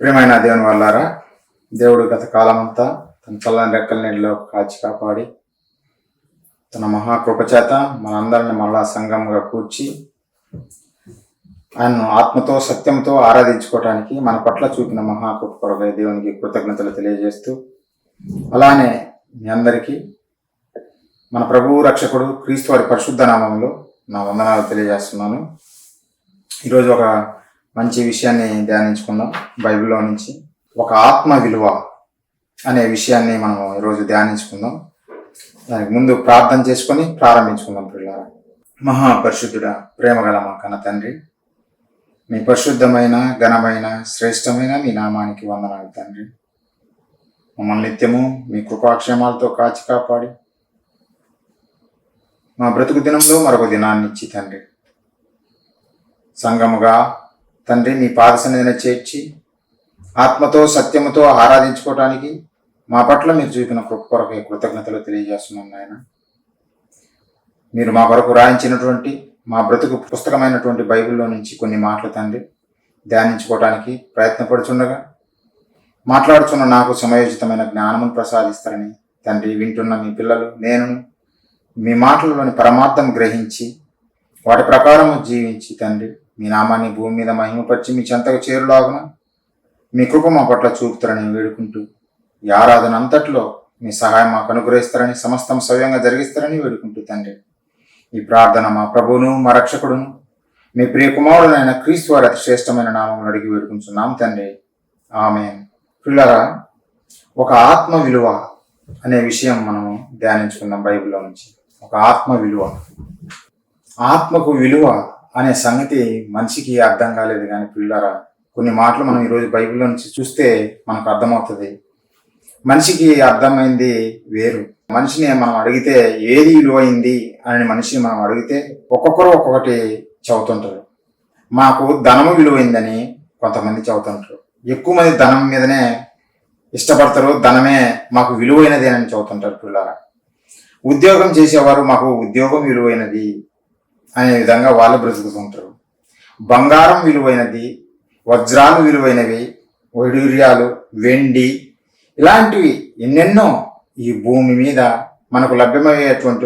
ప్రియమైన దేవుని వల్లారా, దేవుడు గత కాలమంతా తన చల్లని రెక్కల నీళ్ళలో కాచి కాపాడి తన మహాకృపచేత మనందరిని మళ్ళా సంఘంగా కూర్చి ఆయన్ను ఆత్మతో సత్యంతో ఆరాధించుకోవటానికి మన పట్ల చూపిన మహాకృప కొరకై దేవునికి కృతజ్ఞతలు తెలియజేస్తూ, అలానే మీ అందరికీ మన ప్రభువు రక్షకుడు క్రీస్తు వారి పరిశుద్ధ నామంలో నా వందనాలు తెలియజేస్తున్నాను. ఈరోజు ఒక మంచి విషయాన్ని ధ్యానించుకుందాం. బైబిల్లో నుంచి ఒక ఆత్మ విలువ అనే విషయాన్ని మనం ఈరోజు ధ్యానించుకుందాం. దానికి ముందు ప్రార్థన చేసుకొని ప్రారంభించుకుందాం. పిల్లల మహాపరిశుద్ధుడా, ప్రేమగల మా కన్న తండ్రి, మీ పరిశుద్ధమైన ఘనమైన శ్రేష్టమైన మీ నామానికి వందనాలు తండ్రి. మమ్మల్ని నిత్యము మీ కృపాక్షేమాలతో కాచి కాపాడి మా బ్రతుకు దినంలో మరొక దినాన్ని ఇచ్చి తండ్రి, సంఘముగా తండ్రి మీ పాద సన్నిధిని చేర్చి ఆత్మతో సత్యముతో ఆరాధించుకోవటానికి మా పట్ల మీరు చూపిన కృప కొరకు కృతజ్ఞతలు తెలియజేస్తున్నాం నాయన. మీరు మా కొరకు రాయించినటువంటి మా బ్రతుకు పుస్తకమైనటువంటి బైబిల్లో నుంచి కొన్ని మాటలు తండ్రి ధ్యానించుకోవటానికి ప్రయత్నపడుచుండగా మాట్లాడుచున్న నాకు సమయోచితమైన జ్ఞానమును ప్రసాదిస్తారని తండ్రి, వింటున్న మీ పిల్లలు నేను మీ మాటలలోని పరమార్థం గ్రహించి వాటి ప్రకారము జీవించి తండ్రి మీ నామాన్ని భూమి మీద మహిమపరిచి మీ చెంతకు చేరులాగున మీ కృప మా పట్ల చూపుతారని వేడుకుంటూ, ఈ ఆరాధన అంతట్లో మీ సహాయం మాకు అనుగ్రహిస్తారని, సమస్తం సవ్యంగా జరిగిస్తారని వేడుకుంటూ తండ్రి, ఈ ప్రార్థన మా ప్రభువును మా రక్షకుడును మీ ప్రియ కుమారుడైన క్రీస్తు వారి అతి శ్రేష్టమైన నామం అడిగి వేడుకుంటున్నాం తండ్రి, ఆమేన్. పిల్లరా, ఒక ఆత్మ విలువ అనే విషయం మనం ధ్యానించుకున్నాం బైబిల్లో నుంచి. ఒక ఆత్మ విలువ, ఆత్మకు విలువ అనే సంగతి మనిషికి అర్థం కాలేదు. కానీ పిల్లరా, కొన్ని మాటలు మనం ఈరోజు బైబిల్లో నుంచి చూస్తే మనకు అర్థమవుతుంది. మనిషికి అర్థమైంది వేరు. మనిషిని మనం అడిగితే ఏది విలువైంది అని మనిషిని మనం అడిగితే ఒక్కొక్కరు ఒక్కొక్కటి చెబుతుంటారు. మాకు ధనము విలువైందని కొంతమంది చెబుతుంటారు. ఎక్కువ మంది ధనం మీదనే ఇష్టపడతారు. ధనమే మాకు విలువైనది అని చెబుతుంటారు. పిల్లరా, ఉద్యోగం చేసేవారు మాకు ఉద్యోగం విలువైనది అనే విధంగా వాళ్ళు బ్రతుకుతుంటారు. బంగారం విలువైనది, వజ్రాలు విలువైనవి, వైడూర్యాలు, వెండి, ఇలాంటివి ఎన్నెన్నో ఈ భూమి మీద మనకు లభ్యమయ్యేటువంటి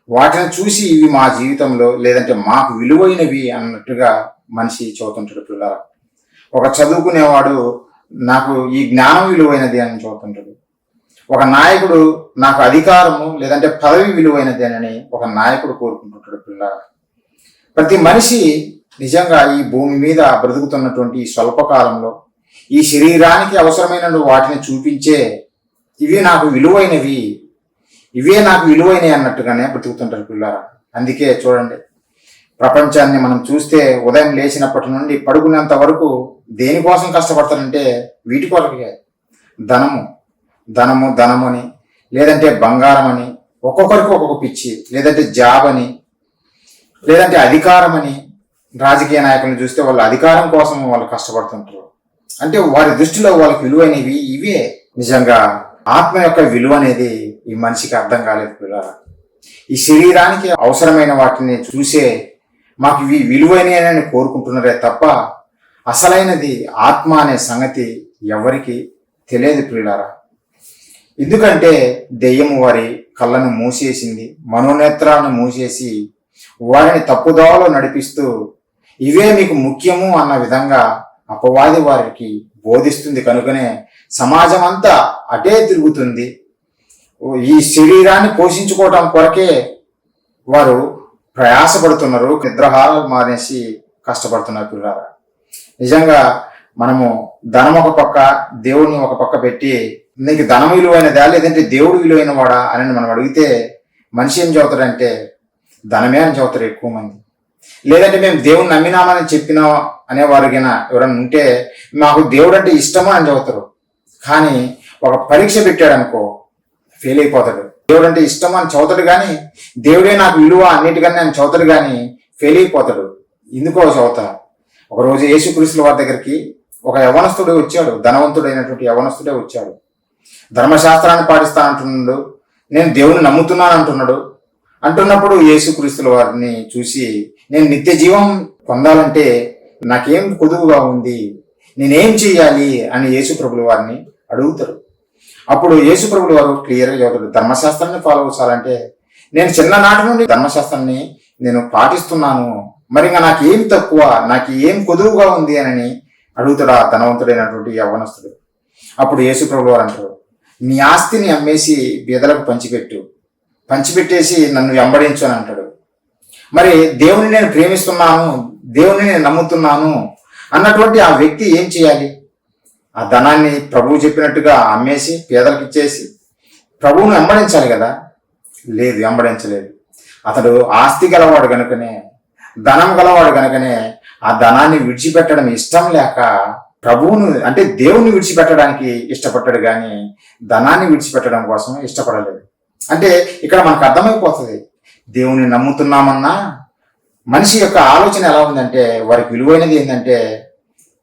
వాటిని చూసి ఇవి మా జీవితంలో లేదంటే మాకు విలువైనవి అన్నట్టుగా మనిషి చెబుతుంటాడు. పిల్లరా, ఒక చదువుకునేవాడు నాకు ఈ జ్ఞానం విలువైనది అని చెబుతుంటాడు. ఒక నాయకుడు నాకు అధికారము లేదంటే పదవి విలువైనది అని ఒక నాయకుడు కోరుకుంటుంటాడు. పిల్లరా, ప్రతి మనిషి నిజంగా ఈ భూమి మీద బ్రతుకుతున్నటువంటి ఈ స్వల్పకాలంలో ఈ శరీరానికి అవసరమైన వాటిని చూపించే ఇవి నాకు విలువైనవి, ఇవే నాకు విలువైనవి అన్నట్టుగానే బ్రతుకుతుంటారు. పిల్లరా, అందుకే చూడండి, ప్రపంచాన్ని మనం చూస్తే ఉదయం లేచినప్పటి నుండి పడుకునేంత వరకు దేనికోసం కష్టపడతారంటే వీటి కొరకే. ధనము ధనము ధనము అని, లేదంటే బంగారం అని, ఒక్కొక్కరికి ఒక్కొక్క పిచ్చి, లేదంటే జాబ్ అని, లేదంటే అధికారం అని. రాజకీయ నాయకులను చూస్తే వాళ్ళు అధికారం కోసం వాళ్ళు కష్టపడుతుంటారు. అంటే వారి దృష్టిలో వాళ్ళకి విలువైనవి ఇవే. నిజంగా ఆత్మ యొక్క విలువ అనేది ఈ మనిషికి అర్థం కాలేదు. పిల్లరా, ఈ శరీరానికి అవసరమైన వాటిని చూసే మాకు ఇవి విలువైనవి కోరుకుంటున్నారే తప్ప అసలైనది ఆత్మ అనే సంగతి ఎవరికి తెలియదు. పిల్లరా, ఎందుకంటే దెయ్యము వారి కళ్ళను మూసేసింది, మనోనేత్రాలను మూసేసి వారిని తప్పుదోవలో నడిపిస్తూ ఇవే మీకు ముఖ్యము అన్న విధంగా అపవాది వారికి బోధిస్తుంది. కనుకనే సమాజం అంతా అటే తిరుగుతుంది. ఈ శరీరాన్ని పోషించుకోవటం కొరకే వారు ప్రయాసపడుతున్నారు, నిద్రాహారాలు మానేసి కష్టపడుతున్నారు. పిల్లరా, నిజంగా మనము ధనం ఒక పక్క, దేవుడిని ఒక పక్క పెట్టి నీకు ధనం విలువైనదా లేదంటే దేవుడు విలువైన వాడా అని మనం అడిగితే మనిషి ఏం చదువుతాడంటే ధనమే అని చదువుతారు ఎక్కువ మంది. లేదంటే మేము దేవుని నమ్మినామని చెప్పినా అనేవారికైనా ఎవరైనా ఉంటే మాకు దేవుడు అంటే ఇష్టమా అని చదువుతారు. కానీ ఒక పరీక్ష పెట్టాడు అనుకో ఫెయిల్ అయిపోతాడు. దేవుడు అంటే ఇష్టమా అని చదువుతాడు, కానీ దేవుడే నాకు విలువ అన్నిటికన్నా అని చదువుతాడు, కానీ ఫెయిల్ అయిపోతాడు. ఎందుకో చదువుతా. ఒకరోజు యేసుక్రీస్తు వారి దగ్గరికి ఒక యవనస్తుడే వచ్చాడు. ధనవంతుడైనటువంటి యవనస్తుడే వచ్చాడు. ధర్మశాస్త్రాన్ని పాటిస్తానంటున్నాడు, నేను దేవుని నమ్ముతున్నాను అంటున్నప్పుడు యేసుక్రీస్తుల వారిని చూసి, నేను నిత్య జీవం పొందాలంటే నాకేం కొదువుగా ఉంది, నేనేం చేయాలి అని యేసుప్రభుల వారిని అడుగుతారు. అప్పుడు యేసుప్రభుల వారు క్లియర్గా చెబుతారు, ధర్మశాస్త్రాన్ని ఫాలో అవ్వాలంటే నేను చిన్ననాటి నుండి ధర్మశాస్త్రాన్ని నేను పాటిస్తున్నాను, మరి ఇంకా నాకేం తక్కువ, నాకు ఏం కొదువుగా ఉంది అని అడుగుతాడు ఆ ధనవంతుడైనటువంటి యవ్వనస్తుడు. అప్పుడు యేసుప్రభుల వారు అంటారు, నీ ఆస్తిని అమ్మేసి బీదలకు పంచిపెట్టేసి నన్ను వెంబడించు అని అంటాడు. మరి దేవుని నేను ప్రేమిస్తున్నాను, దేవుని నేను నమ్ముతున్నాను అన్నటువంటి ఆ వ్యక్తి ఏం చేయాలి? ఆ ధనాన్ని ప్రభువు చెప్పినట్టుగా అమ్మేసి పేదలకు ఇచ్చేసి ప్రభువును వెంబడించాలి కదా? లేదు, వెంబడించలేదు. అతడు ఆస్తి గలవాడు కనుకనే, ధనం గలవాడు కనుకనే ఆ ధనాన్ని విడిచిపెట్టడం ఇష్టం లేక ప్రభువును అంటే దేవుణ్ణి విడిచిపెట్టడానికి ఇష్టపడ్డాడు, కానీ ధనాన్ని విడిచిపెట్టడం కోసం ఇష్టపడలేదు. అంటే ఇక్కడ మనకు అర్థమైపోతుంది, దేవుని నమ్ముతున్నామన్నా మనిషి యొక్క ఆలోచన ఎలా ఉందంటే వారికి విలువైనది ఏంటంటే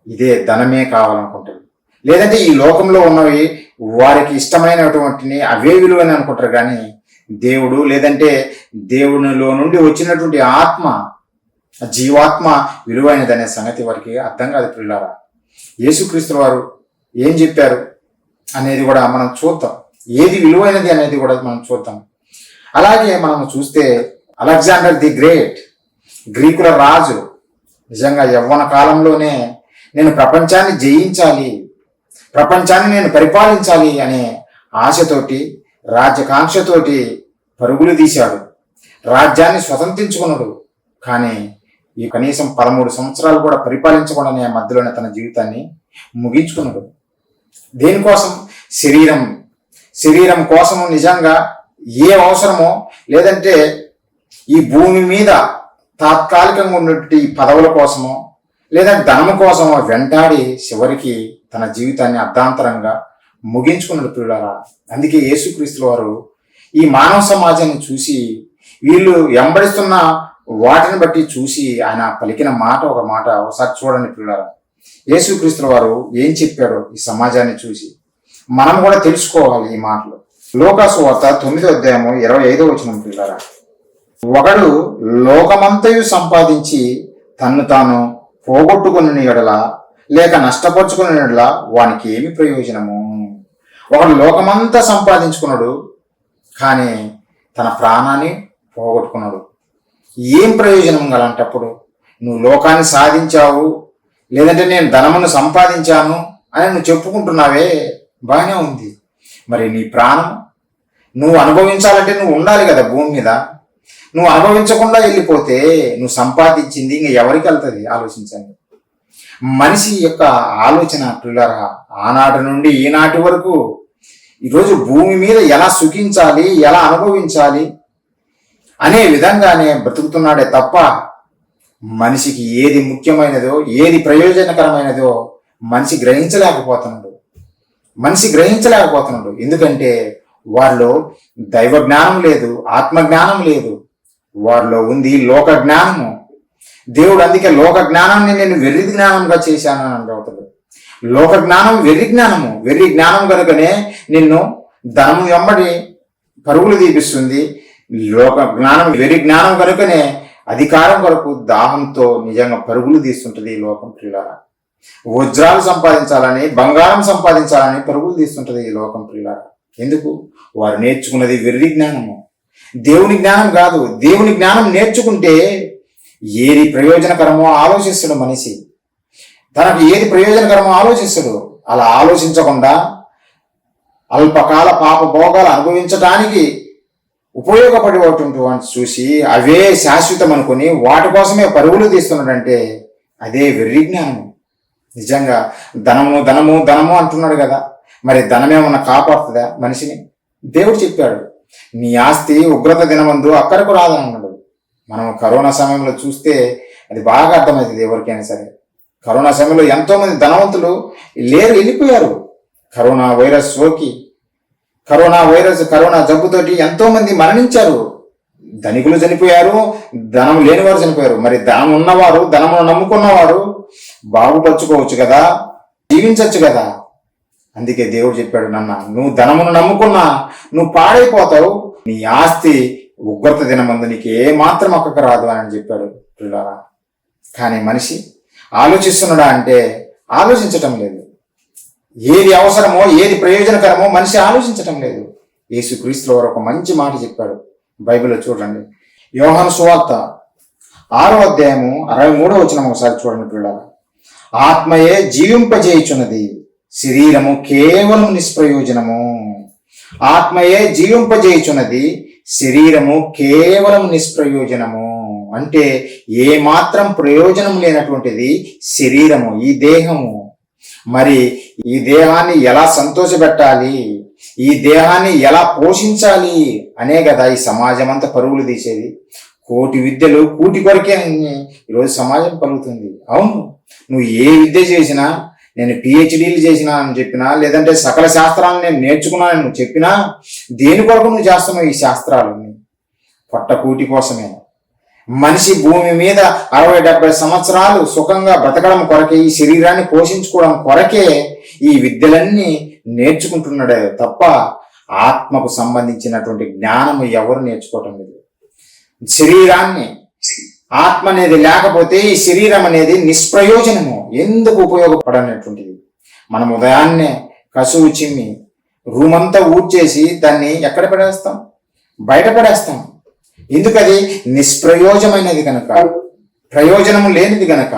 ఇదే ధనమే కావాలనుకుంటారు. లేదంటే ఈ లోకంలో ఉన్నవి వారికి ఇష్టమైనటువంటిని అవే విలువైన అనుకుంటారు, కానీ దేవుడు లేదంటే దేవునిలో నుండి వచ్చినటువంటి ఆత్మ, జీవాత్మ విలువైనదనే సంగతి వారికి అర్థం కాదు. పిల్లారా, యేసుక్రీస్తు వారు ఏం చెప్పారు అనేది కూడా మనం చూద్దాం, ఏది విలువైనది అనేది కూడా మనం చూద్దాం. అలాగే మనం చూస్తే అలెగ్జాండర్ ది గ్రేట్, గ్రీకుల రాజు, నిజంగా యవ్వన కాలంలోనే నేను ప్రపంచాన్ని జయించాలి, ప్రపంచాన్ని నేను పరిపాలించాలి అనే ఆశతోటి, రాజ్యకాంక్షతోటి పరుగులు తీశాడు, రాజ్యాన్ని స్వతంత్రించుకున్నాడు. కానీ ఈ కనీసం 13 సంవత్సరాలు కూడా పరిపాలించకుండానే మధ్యలోనే తన జీవితాన్ని ముగించుకున్నాడు. దేనికోసం? శరీరం కోసము. నిజంగా ఏ అవసరమో లేదంటే ఈ భూమి మీద తాత్కాలికంగా ఉన్నటువంటి పదవుల కోసమో లేదంటే ధనము కోసమో వెంటాడి చివరికి తన జీవితాన్ని అర్ధాంతరంగా ముగించుకున్నాడు. పిల్లరా, అందుకే యేసుక్రీస్తుల వారు ఈ మానవ సమాజాన్ని చూసి, వీళ్ళు వెంబడిస్తున్న వాటిని బట్టి చూసి ఆయన పలికిన మాట ఒక మాట ఒకసారి చూడండి. పిల్లరా, యేసుక్రీస్తుల వారు ఏం చెప్పాడో ఈ సమాజాన్ని చూసి మనం కూడా తెలుసుకోవాలి ఈ మాటలు. లూకాసు వార్త 9వ అధ్యాయము 25వ వచనం. పిల్లరా, ఒకడు లోకమంతయు సంపాదించి తన్ను తాను పోగొట్టుకుని ఎడల లేక నష్టపరుచుకుని ఎడల వానికి ఏమి ప్రయోజనము? ఒకడు లోకమంతా సంపాదించుకున్నాడు, కానీ తన ప్రాణాన్ని పోగొట్టుకున్నాడు. ఏం ప్రయోజనం గలంటప్పుడు? నువ్వు లోకాన్ని సాధించావు, లేదంటే నేను ధనమును సంపాదించాను అని నువ్వు చెప్పుకుంటున్నావే, బాగానే ఉంది. మరి నీ ప్రాణం నువ్వు అనుభవించాలంటే నువ్వు ఉండాలి కదా భూమి మీద. నువ్వు అనుభవించకుండా వెళ్ళిపోతే నువ్వు సంపాదించింది ఇంక ఎవరికి వెళ్తుంది? ఆలోచించండి. మనిషి యొక్క ఆలోచన పిల్లరా, ఆనాటి నుండి ఈనాటి వరకు ఈరోజు భూమి మీద ఎలా సుఖించాలి, ఎలా అనుభవించాలి అనే విధంగానే బ్రతుకుతున్నాడే తప్ప మనిషికి ఏది ముఖ్యమైనదో, ఏది ప్రయోజనకరమైనదో మనిషి గ్రహించలేకపోతున్నాడు. ఎందుకంటే వారిలో దైవ జ్ఞానం లేదు, ఆత్మ జ్ఞానం లేదు, వారిలో ఉంది లోక జ్ఞానము. దేవుడు అందుకే లోక జ్ఞానాన్ని నేను వెర్రి జ్ఞానంగా చేశాను అని అంటాడు. లోక జ్ఞానం వెర్రి జ్ఞానం కనుకనే నిన్ను ధనము వెంబడి పరుగులు తీపిస్తుంది. లోక జ్ఞానం వెర్రి జ్ఞానం కనుకనే అధికారం కొరకు దాహంతో నిజంగా పరుగులు తీస్తుంటది ఈ లోకం. పిల్లారా, వజ్రాలు సంపాదించాలని, బంగారం సంపాదించాలని పరుగులు తీస్తుంటది ఈ లోకం. పిల్లారా, ఎందుకు? వారు నేర్చుకున్నది వెర్రి జ్ఞానము, దేవుని జ్ఞానం కాదు. దేవుని జ్ఞానం నేర్చుకుంటే ఏది ప్రయోజనకరమో ఆలోచిస్తాడు మనిషి. తనకు ఏది ప్రయోజనకరమో ఆలోచిస్తాడు. అలా ఆలోచించకుండా అల్పకాల పాప భోగాలు అనుభవించటానికి ఉపయోగపడేటువంటి చూసి అవే శాశ్వతం అనుకుని వాటి కోసమే పరుగులు తీస్తున్నాడంటే అదే వెర్రి జ్ఞానము. నిజంగా ధనము ధనము ధనము అంటున్నాడు కదా, మరి ధనమేమన్నా కాపాడుతుందా మనిషిని? దేవుడు చెప్పాడు, నీ ఆస్తి ఉగ్రత దినమందు అక్కడకు రాదని అన్నాడు. మనం కరోనా సమయంలో చూస్తే అది బాగా అర్థమవుతుంది ఎవరికైనా సరే. కరోనా సమయంలో ఎంతో మంది ధనవంతులు వెళ్ళిపోయారు. కరోనా వైరస్ సోకి, కరోనా జబ్బుతోటి ఎంతో మంది మరణించారు. ధనికులు చనిపోయారు, ధనం లేనివారు చనిపోయారు. మరి ధనం ఉన్నవారు, ధనమును నమ్ముకున్నవారు బాగుపరుచుకోవచ్చు కదా, జీవించవచ్చు కదా. అందుకే దేవుడు చెప్పాడు, నువ్వు ధనమును నమ్ముకున్నా నువ్వు పాడైపోతావు, నీ ఆస్తి ఉగ్రత దినమందు నీకు ఏ మాత్రం అక్కకు రాదు అని చెప్పాడు పిల్లరా. కానీ మనిషి ఆలోచిస్తున్నాడా అంటే ఆలోచించటం లేదు. ఏది అవసరమో ఏది ప్రయోజనకరమో మనిషి ఆలోచించటం లేదు. యేసుక్రీస్తు వారు ఒక మంచి మాట చెప్పాడు బైబిల్లో. చూడండి, యోహాను సువార్త 6వ అధ్యాయము 63వ వచనం ఒకసారి చూడండి పిల్లల. ఆత్మయే జీవింపజేయుచున్నది, శరీరము కేవలం నిష్ప్రయోజనము. ఆత్మయే జీవింపజేయుచున్నది, శరీరము కేవలం నిష్ప్రయోజనము. అంటే ఏ మాత్రం ప్రయోజనం లేనటువంటిది శరీరము, ఈ దేహము. మరి ఈ దేహాన్ని ఎలా సంతోషపెట్టాలి, ఈ దేహాన్ని ఎలా పోషించాలి అనే కదా ఈ సమాజం అంతా పరుగులు తీసేది. కోటి విద్యలు కూటి కొరకే ఈరోజు సమాజం పలుకుతుంది. అవును, నువ్వు ఏ విద్య చేసినా, నేను పిహెచ్డీలు చేసినా అని చెప్పినా, లేదంటే సకల శాస్త్రాలను నేను నేర్చుకున్నాను నువ్వు చెప్పినా, దేని కొరకు నువ్వు చేస్తున్నావు ఈ శాస్త్రాలని? పొట్ట కూటి కోసమే. మనిషి భూమి మీద 60-70 సంవత్సరాలు సుఖంగా బ్రతకడం కొరకే, ఈ శరీరాన్ని పోషించుకోవడం కొరకే ఈ విద్యలన్నీ నేర్చుకుంటున్నాడే తప్ప ఆత్మకు సంబంధించినటువంటి జ్ఞానము ఎవరు నేర్చుకోవటం లేదు. శరీరాన్ని, ఆత్మ అనేది లేకపోతే ఈ శరీరం అనేది నిష్ప్రయోజనము, ఎందుకు ఉపయోగపడనటువంటిది. మనం ఉదయాన్నే కసువు చిమ్మి రూమంతా ఊడ్చేసి దాన్ని ఎక్కడ పడేస్తాం? బయట పడేస్తాం. ఎందుకది నిష్ప్రయోజమైనది కనుక, ప్రయోజనము లేనిది కనుక.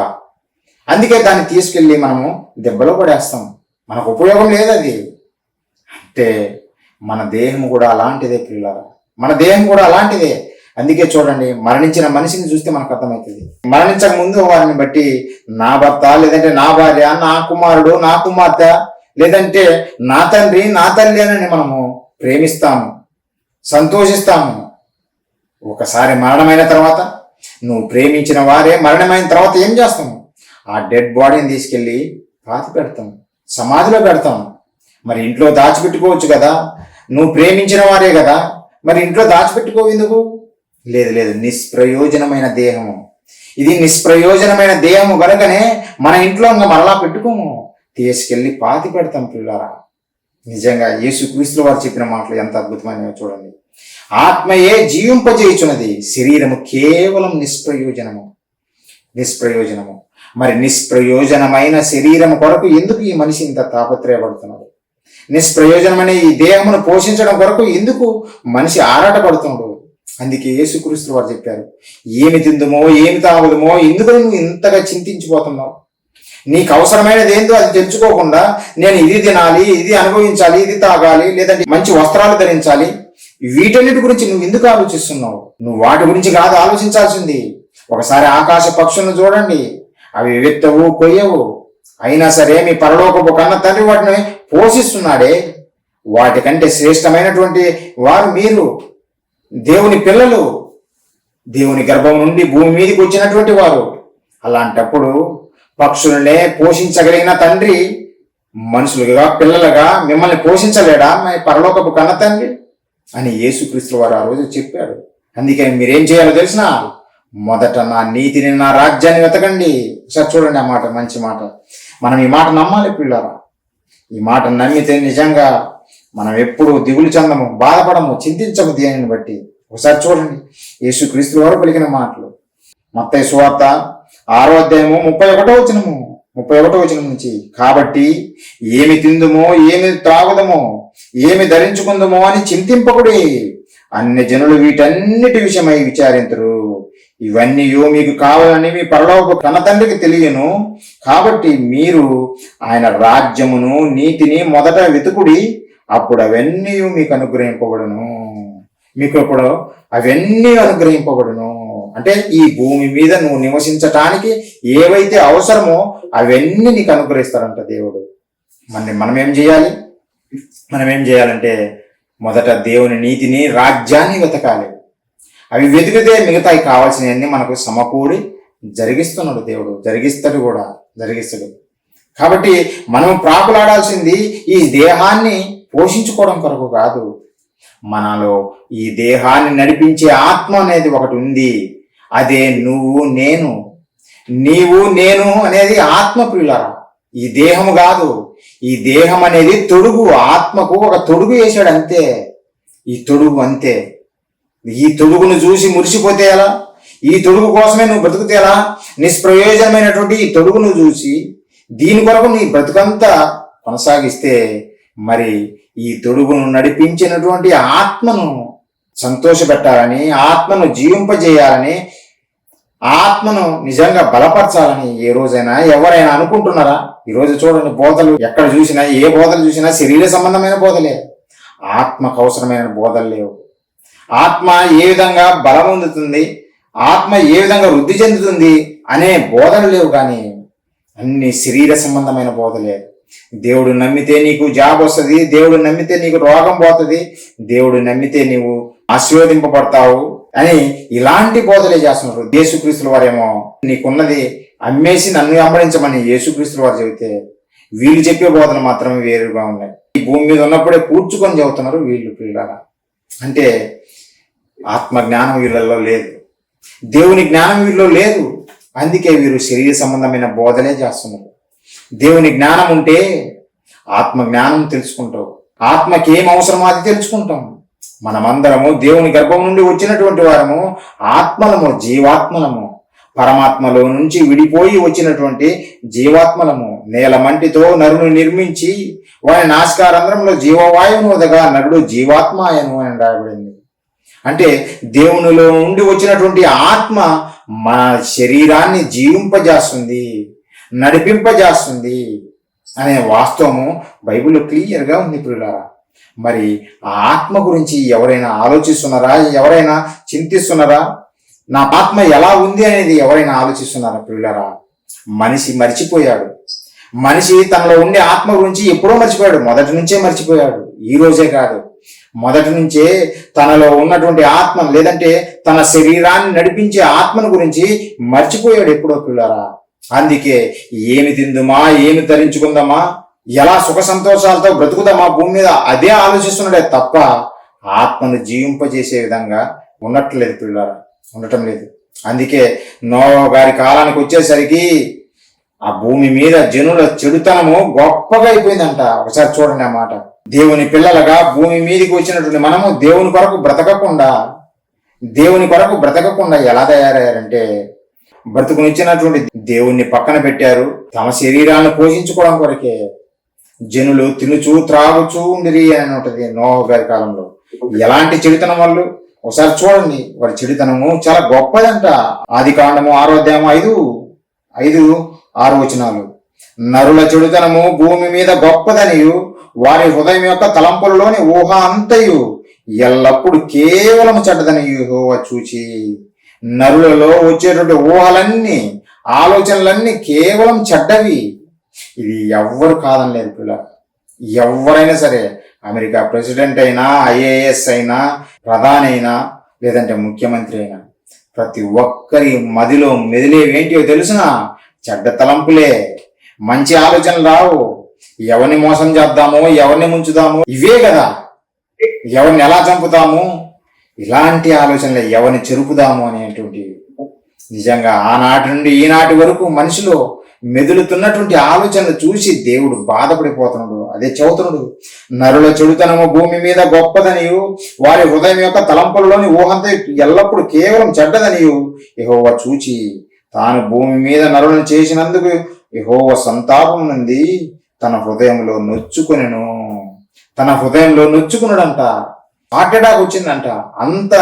అందుకే దాన్ని తీసుకెళ్ళి మనము దెబ్బలో పడేస్తాం, మనకు ఉపయోగం లేదు అది. అంటే మన దేహం కూడా అలాంటిదే పిల్లల, మన దేహం కూడా అలాంటిదే. అందుకే చూడండి, మరణించిన మనిషిని చూస్తే మనకు అర్థమవుతుంది. మరణించక ముందు వారిని బట్టి నా భర్త, లేదంటే నా భార్య, నా కుమారుడు, నా కుమార్తె, లేదంటే నా తండ్రి, నా తల్లి అని మనము ప్రేమిస్తాము, సంతోషిస్తాము. ఒకసారి మరణమైన తర్వాత, నువ్వు ప్రేమించిన వారే మరణమైన తర్వాత ఏం చేస్తాము? ఆ డెడ్ బాడీని తీసుకెళ్ళి పాతి పెడతాం, సమాధిలో పెడతాం. మరి ఇంట్లో దాచిపెట్టుకోవచ్చు కదా, నువ్వు ప్రేమించిన వారే కదా, మరి ఇంట్లో దాచిపెట్టుకోవు ఎందుకు? లేదు లేదు, నిష్ప్రయోజనమైన దేహము ఇది. నిష్ప్రయోజనమైన దేహము కనుకనే మన ఇంట్లో ఇంకా మరలా పెట్టుకోము, తీసుకెళ్ళి పాతి పెడతాం పిల్లరా. నిజంగా యేసుక్రీస్తు వారు చెప్పిన మాటలు ఎంత అద్భుతమైనవో చూడండి. ఆత్మయే జీవింపజేయుచున్నది, శరీరము కేవలం నిష్ప్రయోజనము. మరి నిష్ప్రయోజనమైన శరీరం కొరకు ఎందుకు ఈ మనిషి ఇంత తాపత్రయపడుతున్నాడు? నిష్ప్రయోజనమైన ఈ దేహమును పోషించడం కొరకు ఎందుకు మనిషి ఆరాటపడుతున్నాడు? అందుకే యేసుక్రీస్తు వారు చెప్పారు, ఏమి తిందుమో ఏమి తాగుదమో ఎందుకు నువ్వు ఇంతగా చింతించిపోతున్నావు? నీకు అవసరమైనది ఏందో అది తెలుసుకోకుండా, నేను ఇది తినాలి, ఇది అనుభవించాలి, ఇది తాగాలి, లేదంటే మంచి వస్త్రాలు ధరించాలి, వీటన్నిటి గురించి నువ్వు ఎందుకు ఆలోచిస్తున్నావు? నువ్వు వాటి గురించి కాదు ఆలోచించాల్సింది. ఒకసారి ఆకాశ పక్షులను చూడండి, అవి విత్తవు, కొయ్యవు, అయినా సరే మీ పరలోకపు కన్న తండ్రి వాటిని పోషిస్తున్నాడే. వాటికంటే శ్రేష్టమైనటువంటి వారు మీరు, దేవుని పిల్లలు, దేవుని గర్భం నుండి భూమి మీదకి వచ్చినటువంటి వారు. అలాంటప్పుడు పక్షులనే పోషించగలిగిన తండ్రి మనుషులుగా, పిల్లలుగా మిమ్మల్ని పోషించలేడా మీ పరలోకపు కన్న తండ్రి అని యేసుక్రీస్తు వారు ఆ రోజు చెప్పాడు. అందుకని మీరేం చేయాలో తెలిసిన, మొదట నా నీతిని, నా రాజ్యాన్ని వెతకండి. సార్ చూడండి, ఆ మాట మంచి మాట. మనం ఈ మాట నమ్మాలి పిల్లరా. ఈ మాట నమ్మితే నిజంగా మనం ఎప్పుడు దిగులు చెందము, బాధపడము, చింతించము దేనిని బట్టి. ఒకసారి చూడండి యేసుక్రీస్తు వారు పలికిన మాటలు. మత్తయి సువార్త 6వ అధ్యాయము 31వ వచనం నుంచి, కాబట్టి ఏమి తిందుమో, ఏమి త్రాగుదమో, ఏమి ధరించుకుందమో అని చింతింపకుడి. అన్ని జనులు వీటన్నిటి విషయమై విచారింతురు. ఇవన్నీ మీకు కావాలని మీ పరలోక కన్న తండ్రికి తెలియను. కాబట్టి మీరు ఆయన రాజ్యమును, నీతిని మొదట వెతుకుడి, అప్పుడు అవన్నీ మీకు అనుగ్రహింపబడును. మీకు ఇప్పుడు అవన్నీ అనుగ్రహింపబడును. అంటే ఈ భూమి మీద నువ్వు నివసించటానికి ఏవైతే అవసరమో అవన్నీ నీకు అనుగ్రహిస్తారంట దేవుడు. మనం ఏం చేయాలి? మనం ఏం చేయాలంటే మొదట దేవుని నీతిని, రాజ్యాన్ని వెతకాలి. అవి వెతికితే మిగతాయి కావాల్సినవన్నీ మనకు సమకూడి జరిగిస్తున్నాడు దేవుడు. జరిగిస్తాడు. కాబట్టి మనం ప్రాకులాడాల్సింది ఈ దేహాన్ని పోషించుకోవడం కొరకు కాదు. మనలో ఈ దేహాన్ని నడిపించే ఆత్మ అనేది ఒకటి ఉంది. అదే నువ్వు, నేను. నీవు, నేను అనేది ఆత్మ ప్రియులారా, ఈ దేహము కాదు. ఈ దేహం అనేది తొడుగు, ఆత్మకు ఒక తొడుగు వేశాడు అంతే. ఈ తొడుగు అంతే. ఈ తొడుగును చూసి మురిసిపోతే ఎలా? ఈ తొడుగు కోసమే నువ్వు బ్రతుకుతే ఎలా? నిష్ప్రయోజనమైనటువంటి ఈ తొడుగును చూసి దీని కొరకు నీ బ్రతుకంతా కొనసాగిస్తే మరి ఈ తొడుగును నడిపించినటువంటి ఆత్మను సంతోషపెట్టాలని, ఆత్మను జీవింపజేయాలని, ఆత్మను నిజంగా బలపరచాలని ఏ రోజైనా ఎవరైనా అనుకుంటున్నారా? ఈరోజు చూడండి, బోధలు ఎక్కడ చూసినా, ఏ బోధలు చూసినా శరీర సంబంధమైన బోధలే, ఆత్మకు అవసరమైన బోధలు లేవు. ఆత్మ ఏ విధంగా బలం పొందుతుంది, ఆత్మ ఏ విధంగా వృద్ధి చెందుతుంది అనే బోధలు లేవు, కానీ అన్ని శరీర సంబంధమైన బోధలే. దేవుడు నమ్మితే నీకు జాబ్ వస్తుంది, దేవుడు నమ్మితే నీకు రోగం పోతుంది, దేవుడు నమ్మితే నీవు ఆశీర్వదింపబడతావు అని ఇలాంటి బోధలే చేస్తున్నారు. యేసుక్రీస్తుల వారేమో నీకున్నది అమ్మేసి నన్ను వెంబడించమని యేసుక్రీస్తుల వారు చెబితే, వీళ్ళు చెప్పే బోధన మాత్రమే వేరుగా ఉన్నాయి. ఈ భూమి మీద ఉన్నప్పుడే కూర్చుకొని చెబుతున్నారు వీళ్ళు పిల్లగా. అంటే ఆత్మ జ్ఞానం వీళ్ళల్లో లేదు, దేవుని జ్ఞానం వీళ్ళలో లేదు. అందుకే వీరు శరీర సంబంధమైన బోధలే చేస్తున్నారు. దేవుని జ్ఞానం ఉంటే ఆత్మ జ్ఞానం తెలుసుకుంటావు, ఆత్మకి ఏం అవసరమో అది తెలుసుకుంటాం. మనమందరము దేవుని గర్భం నుండి వచ్చినటువంటి వారము, ఆత్మలము, జీవాత్మలము, పరమాత్మలో నుంచి విడిపోయి వచ్చినటువంటి జీవాత్మలము. నేల మంటితో నరుని నిర్మించి వారి నాసికారంధ్రంలో జీవవాయువును వదగా నరుడు జీవాత్మాయను అని రాయబడింది. అంటే దేవునిలో నుండి వచ్చినటువంటి ఆత్మ మన శరీరాన్ని జీవింపజేస్తుంది, నడిపింపజేస్తుంది అనే వాస్తవము బైబిల్లో క్లియర్గా ఉంది ప్రియులారా. మరి ఆ ఆత్మ గురించి ఎవరైనా ఆలోచిస్తున్నారా? ఎవరైనా చింతిస్తున్నారా? నా ఆత్మ ఎలా ఉంది అనేది ఎవరైనా ఆలోచిస్తున్నారా ప్రియులారా? మనిషి మర్చిపోయాడు. మనిషి తనలో ఉండే ఆత్మ గురించి ఎప్పుడో మర్చిపోయాడు, మొదటి నుంచే మర్చిపోయాడు. ఈ రోజే కాదు, మొదటి నుంచే తనలో ఉన్నటువంటి ఆత్మ, లేదంటే తన శరీరాన్ని నడిపించే ఆత్మను గురించి మర్చిపోయాడు ఎప్పుడో పిల్లరా. అందుకే ఏమి తిందుమా, ఏమి ధరించుకుందామా, ఎలా సుఖ సంతోషాలతో బ్రతుకుదామా భూమి మీద, అదే ఆలోచిస్తున్నాడే తప్ప ఆత్మను జీవింపజేసే విధంగా ఉండట్లేదు పిల్లరా, ఉండటం లేదు. అందుకే నోవా గారి కాలానికి వచ్చేసరికి ఆ భూమి మీద జనుల చెడుతనము గొప్పగా అయిపోయిందంట. ఒకసారి చూడండి ఆ మాట. దేవుని పిల్లలుగా భూమి మీదకి వచ్చినటువంటి మనము దేవుని కొరకు బ్రతకకుండా ఎలా తయారయ్యారంటే, బ్రతుకునిచ్చినటువంటి దేవుణ్ణి పక్కన పెట్టారు. తమ శరీరాలను పోషించుకోవడం కొరకే జనులు తినుచూ త్రాగుచూ ఉండిరి అని ఉంటది నోవా గారి కాలంలో. ఎలాంటి చెడుతనం వాళ్ళు ఒకసారి చూడండి. వారి చెడుతనము చాలా గొప్పదంట. ఆదికాండము 6:5-6 నరుల చెడుతనము భూమి మీద గొప్పదనియు వారి హృదయం యొక్క తలంపులలోని ఊహ అంతయు ఎల్లప్పుడు కేవలం చెడ్డదనియు యెహోవా చూచి. నరులలో వచ్చేటువంటి ఊహలన్నీ, ఆలోచనలన్నీ కేవలం చెడ్డవి. ఇది ఎవ్వరు కాదనలేదు పిల్లలు. ఎవరైనా సరే, అమెరికా ప్రెసిడెంట్ అయినా, ఐఏఎస్ అయినా, ప్రధాని అయినా, లేదంటే ముఖ్యమంత్రి అయినా, ప్రతి ఒక్కరి మదిలో మెదిలేవేంటివో తెలుసిన చెడ్డ తలంపులే. మంచి ఆలోచనలు రావు. ఎవరిని మోసం చేద్దామో, ఎవరిని ముంచుదామో, ఇవే కదా. ఎవరిని ఎలా చంపుతాము, ఇలాంటి ఆలోచనలే. ఎవరిని చెరుపుదాము అనేటువంటి, నిజంగా ఆనాటి నుండి ఈనాటి వరకు మనిషిలో మెదులుతున్నటువంటి ఆలోచనలు చూసి దేవుడు బాధపడిపోతున్నాడు. అదే చదువుతున్నాడు. నరుల చెడుతనము భూమి మీద గొప్పదనియు వారి హృదయం యొక్క తలంపులలోని ఊహంతా ఎల్లప్పుడు కేవలం చెడ్డదనియు యెహోవా చూచి. తాను భూమి మీద నరులను చేసినందుకు యెహోవా సంతాపం నుండి తన హృదయంలో నొచ్చుకున్నాడంట. హార్ట్ అటాక్ వచ్చిందంట. అంత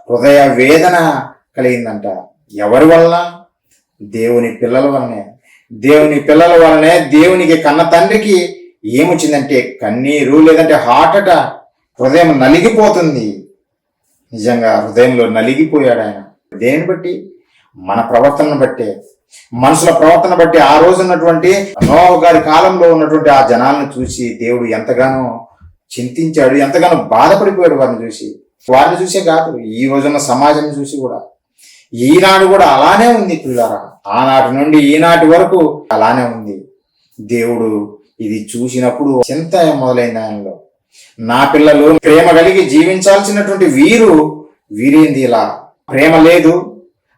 హృదయ వేదన కలిగిందంట. ఎవరి వలన? దేవుని పిల్లల వలనే. దేవుని పిల్లల వలనే దేవునికి కన్న తండ్రికి ఏమొచ్చిందంటే కన్నీరు, లేదంటే హార్ట్ అటాక్. హృదయం నలిగిపోతుంది. నిజంగా హృదయంలో నలిగిపోయాడు ఆయన. దేని బట్టి? మన ప్రవర్తనను బట్టే, మనుషుల ప్రవర్తన బట్టి. ఆ రోజు ఉన్నటువంటి నోవా గారి కాలంలో ఉన్నటువంటి ఆ జనాలను చూసి దేవుడు ఎంతగానో చింతించాడు, ఎంతగానో బాధపడిపోయాడు వారిని చూసే కాదు, ఈ రోజున్న సమాజం చూసి కూడా. ఈనాడు కూడా అలానే ఉంది పిల్లారా. ఆనాటి నుండి ఈనాటి వరకు అలానే ఉంది. దేవుడు ఇది చూసినప్పుడు చింత మొదలైంది ఆయనలో. నా పిల్లలు ప్రేమ కలిగి జీవించాల్సినటువంటి వీరేంది ఇలా ప్రేమ లేదు,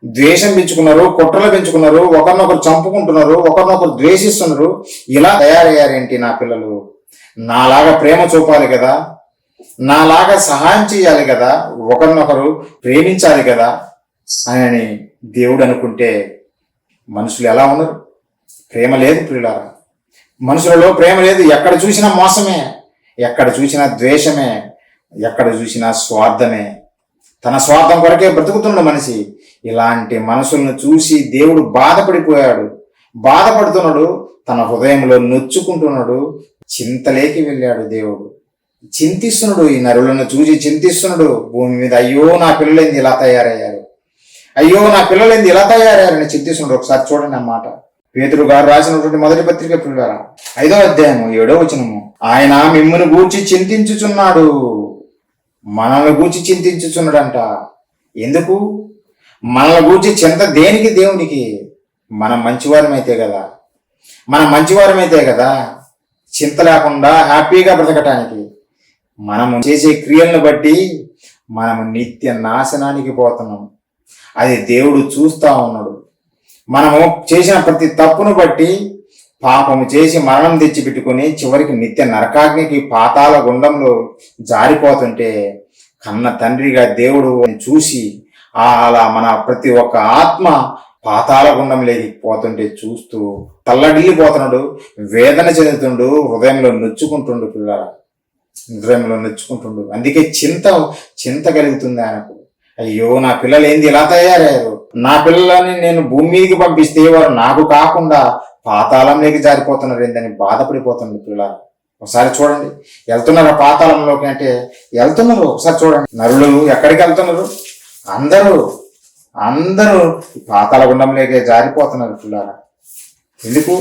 ద్వేషం పెంచుకున్నారు, కుట్రలు పెంచుకున్నారు, ఒకరినొకరు చంపుకుంటున్నారు, ఒకరినొకరు ద్వేషిస్తున్నారు. ఇలా తయారయ్యారేంటి నా పిల్లలు? నాలాగా ప్రేమ చూపాలి కదా, నాలాగా సహాయం చేయాలి కదా, ఒకరినొకరు ప్రేమించాలి కదా అని దేవుడు అనుకుంటే మనుషులు ఎలా ఉన్నారు? ప్రేమ లేదు ప్రియులారా. మనుషులలో ప్రేమ లేదు. ఎక్కడ చూసినా మోసమే, ఎక్కడ చూసినా ద్వేషమే, ఎక్కడ చూసినా స్వార్థమే. తన స్వార్థం కొరకే బ్రతుకుతున్నాడు మనిషి. ఇలాంటి మనుషులను చూసి దేవుడు బాధపడిపోయాడు. బాధపడుతున్నాడు, తన హృదయంలో నొచ్చుకుంటున్నాడు. చింతలేకి వెళ్ళాడు దేవుడు. చింతిస్తున్నాడు, ఈ నరులను చూసి చింతిస్తున్నాడు భూమి మీద. అయ్యో నా పిల్లలేంది ఇలా తయారయ్యారు, అయ్యో నా పిల్లలేంది ఇలా తయారయ్యారని చింతిస్తున్నాడు. ఒకసారి చూడండి అన్నమాట. పేతురు గారు రాసినటువంటి మొదటి పత్రిక పిల్లరా 5వ అధ్యాయము 7వ వచనము. ఆయన మిమ్మును గూర్చి చింతించుచున్నాడు. మనల్ని గూర్చి చింతించుచున్నాడంట. ఎందుకు? మనల్ని గూర్చి చింత దేనికి? దేవునికి. మనం మంచివారమైతే కదా, మనం మంచివారమైతే కదా చింత లేకుండా హ్యాపీగా బ్రతకటానికి. మనము చేసే క్రియలను బట్టి మనము నిత్య నాశనానికి పోతున్నాం. అది దేవుడు చూస్తా ఉన్నాడు. మనము చేసిన ప్రతి తప్పును బట్టి పాపము చేసి మరణం తెచ్చిపెట్టుకుని చివరికి నిత్య నరకాగ్నికి పాతాళ గుండంలో జారిపోతుంటే కన్న తండ్రిగా దేవుడు చూసి అలా మన ప్రతి ఒక్క ఆత్మ పాతాళ గుండం లేకపోతుంటే చూస్తూ తల్లడిల్లిపోతున్నాడు, వేదన చెందుతుండు, హృదయంలో నొచ్చుకుంటుండు. పిల్లల హృదయంలో నొచ్చుకుంటుండు. అందుకే చింత కలుగుతుంది ఆయనకు. అయ్యో నా పిల్లలు ఏంది ఇలా తయారయ్యారు, నా పిల్లలని నేను భూమి మీదకి పంపిస్తే వారు నాకు కాకుండా పాతాళంలోకి జారిపోతున్నారు ఏందని బాధపడిపోతుంది. పిల్లలు ఒకసారి చూడండి, వెళ్తున్నారు పాతాళంలోకి అంటే వెళ్తున్నారు. ఒకసారి చూడండి, నరులు ఎక్కడికి వెళ్తున్నారు? అందరూ పాతాళ గుండంలోకి జారిపోతున్నారు. పిల్లలు ఎందుకు?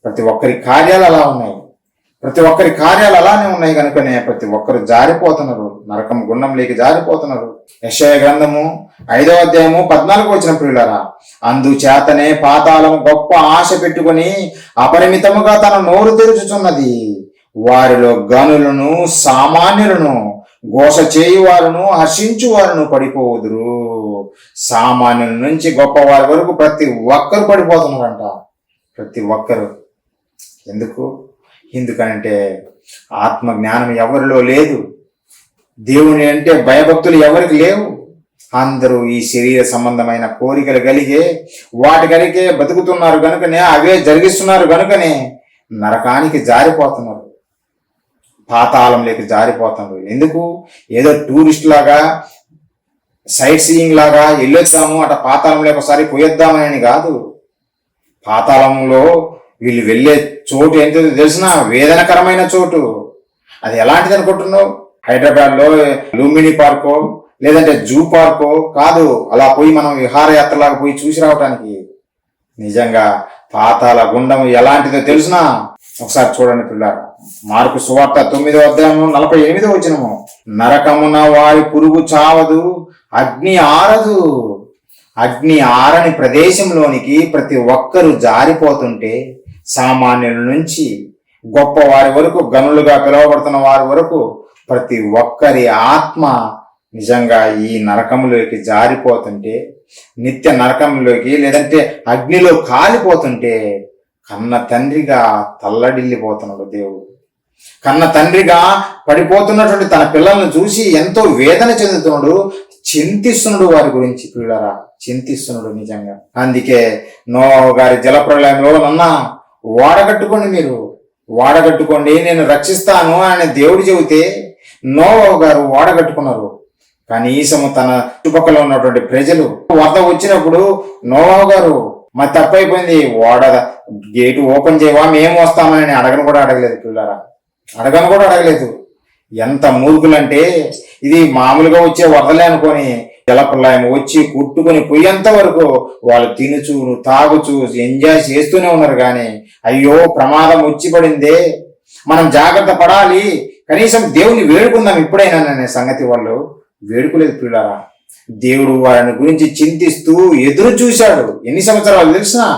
ప్రతి ఒక్కరి కార్యాలు అలా ఉన్నాయి, ప్రతి ఒక్కరి కార్యాలు అలానే ఉన్నాయి కనుకనే ప్రతి ఒక్కరు జారిపోతున్నారు, నరకం గుండంలోకి జారిపోతున్నారు. యెషయా గ్రంథము 5వ అధ్యాయము 14వ వచనం. ప్రియులారా, అందుచేతనే పాతాళము గొప్ప ఆశ పెట్టుకుని అపరిమితముగా తన నోరు తెరుచుచున్నది. వారిలో గనులను సామాన్యులను ఘోష చేయువారును హర్షించు వారును పడిపోవుదురు. సామాన్యుల నుంచి గొప్పవారి వరకు ప్రతి ఒక్కరు పడిపోతున్నారంట. ప్రతి ఒక్కరు. ఎందుకంటే ఆత్మ జ్ఞానం ఎవరిలో లేదు. దేవుని అంటే భయభక్తులు ఎవరికి లేవు. అందరూ ఈ శరీర సంబంధమైన కోరికలు కలిగే వాటి కలిగే బతుకుతున్నారు కనుకనే, అవే జరిగిస్తున్నారు కనుకనే నరకానికి జారిపోతున్నారు, పాతాళంలోకి జారిపోతున్నారు. ఎందుకు? ఏదో టూరిస్ట్ లాగా, సైట్ సీయింగ్ లాగా వెళ్ళొద్దాము, అట పాతాళంలోకి ఒకసారి పోయొద్దామని కాదు. పాతాళంలో వీళ్ళు వెళ్ళే చోటు ఏంటో తెలిసిన వేదనకరమైన చోటు. అది ఎలాంటిది అనుకుంటున్నావు? హైదరాబాద్లో లూంబిని పార్కో లేదంటే జూ పార్కో కాదు. అలా పోయి మనం విహారయాత్రలాగా పోయి చూసి రావటానికి. నిజంగా పాతాళ గుండం ఎలాంటిదో తెలిసినా ఒకసారి చూడండి పిల్లారా. మార్కు సువార్త 9వ అధ్యాయము 48వ వచనము. నరకమున వారి పురుగు చావదు, అగ్ని ఆరదు. అగ్ని ఆరని ప్రదేశంలోనికి ప్రతి ఒక్కరూ జారిపోతుంటే సామాన్యుల నుంచి గొప్ప వారి వరకు, గనులుగా పిలువబడుతున్న వారి వరకు ప్రతి ఒక్కరి ఆత్మ నిజంగా ఈ నరకంలోకి జారిపోతుంటే, నిత్య నరకంలోకి లేదంటే అగ్నిలో కాలిపోతుంటే కన్న తండ్రిగా తల్లడిల్లిపోతున్నాడు దేవుడు. కన్న తండ్రిగా పడిపోతున్నటువంటి తన పిల్లలను చూసి ఎంతో వేదన చెందుతున్నాడు, చింతిస్తున్నాడు. వారి గురించి పిల్లరా చింతిస్తున్నాడు నిజంగా. అందుకే నోవహు గారి జలప్రళయంలో వాడగట్టుకోండి, మీరు వాడగట్టుకోండి, నేను రక్షిస్తాను అని దేవుడు చెబితే నోవహు గారు వాడగట్టుకున్నారు. కనీసము తన చుట్టుపక్కల ఉన్నటువంటి ప్రజలు వరద వచ్చినప్పుడు నోవహు గారు మరి తప్పైపోయింది, ఓడ గేటు ఓపెన్ చేయవా, మేము వస్తామని అడగను కూడా అడగలేదు. పిల్లరా అడగలేదు. ఎంత మూర్ఖులంటే, ఇది మామూలుగా వచ్చే వరదలే అనుకొని జలప్రలయం వచ్చి కుట్టుకొని పోయేంత వరకు వాళ్ళు తినుచు తాగుచు ఎంజాయ్ చేస్తూనే ఉన్నారు. కానీ అయ్యో ప్రమాదం వచ్చి పడిందే, మనం జాగ్రత్త పడాలి, కనీసం దేవుని వేడుకుందాం ఇప్పుడైనా అనే సంగతి వాళ్ళు వేడుకోలేదు. పిల్లారా, దేవుడు వారిని గురించి చింతిస్తూ ఎదురు చూశాడు. ఎన్ని సంవత్సరాలు తెలిసినా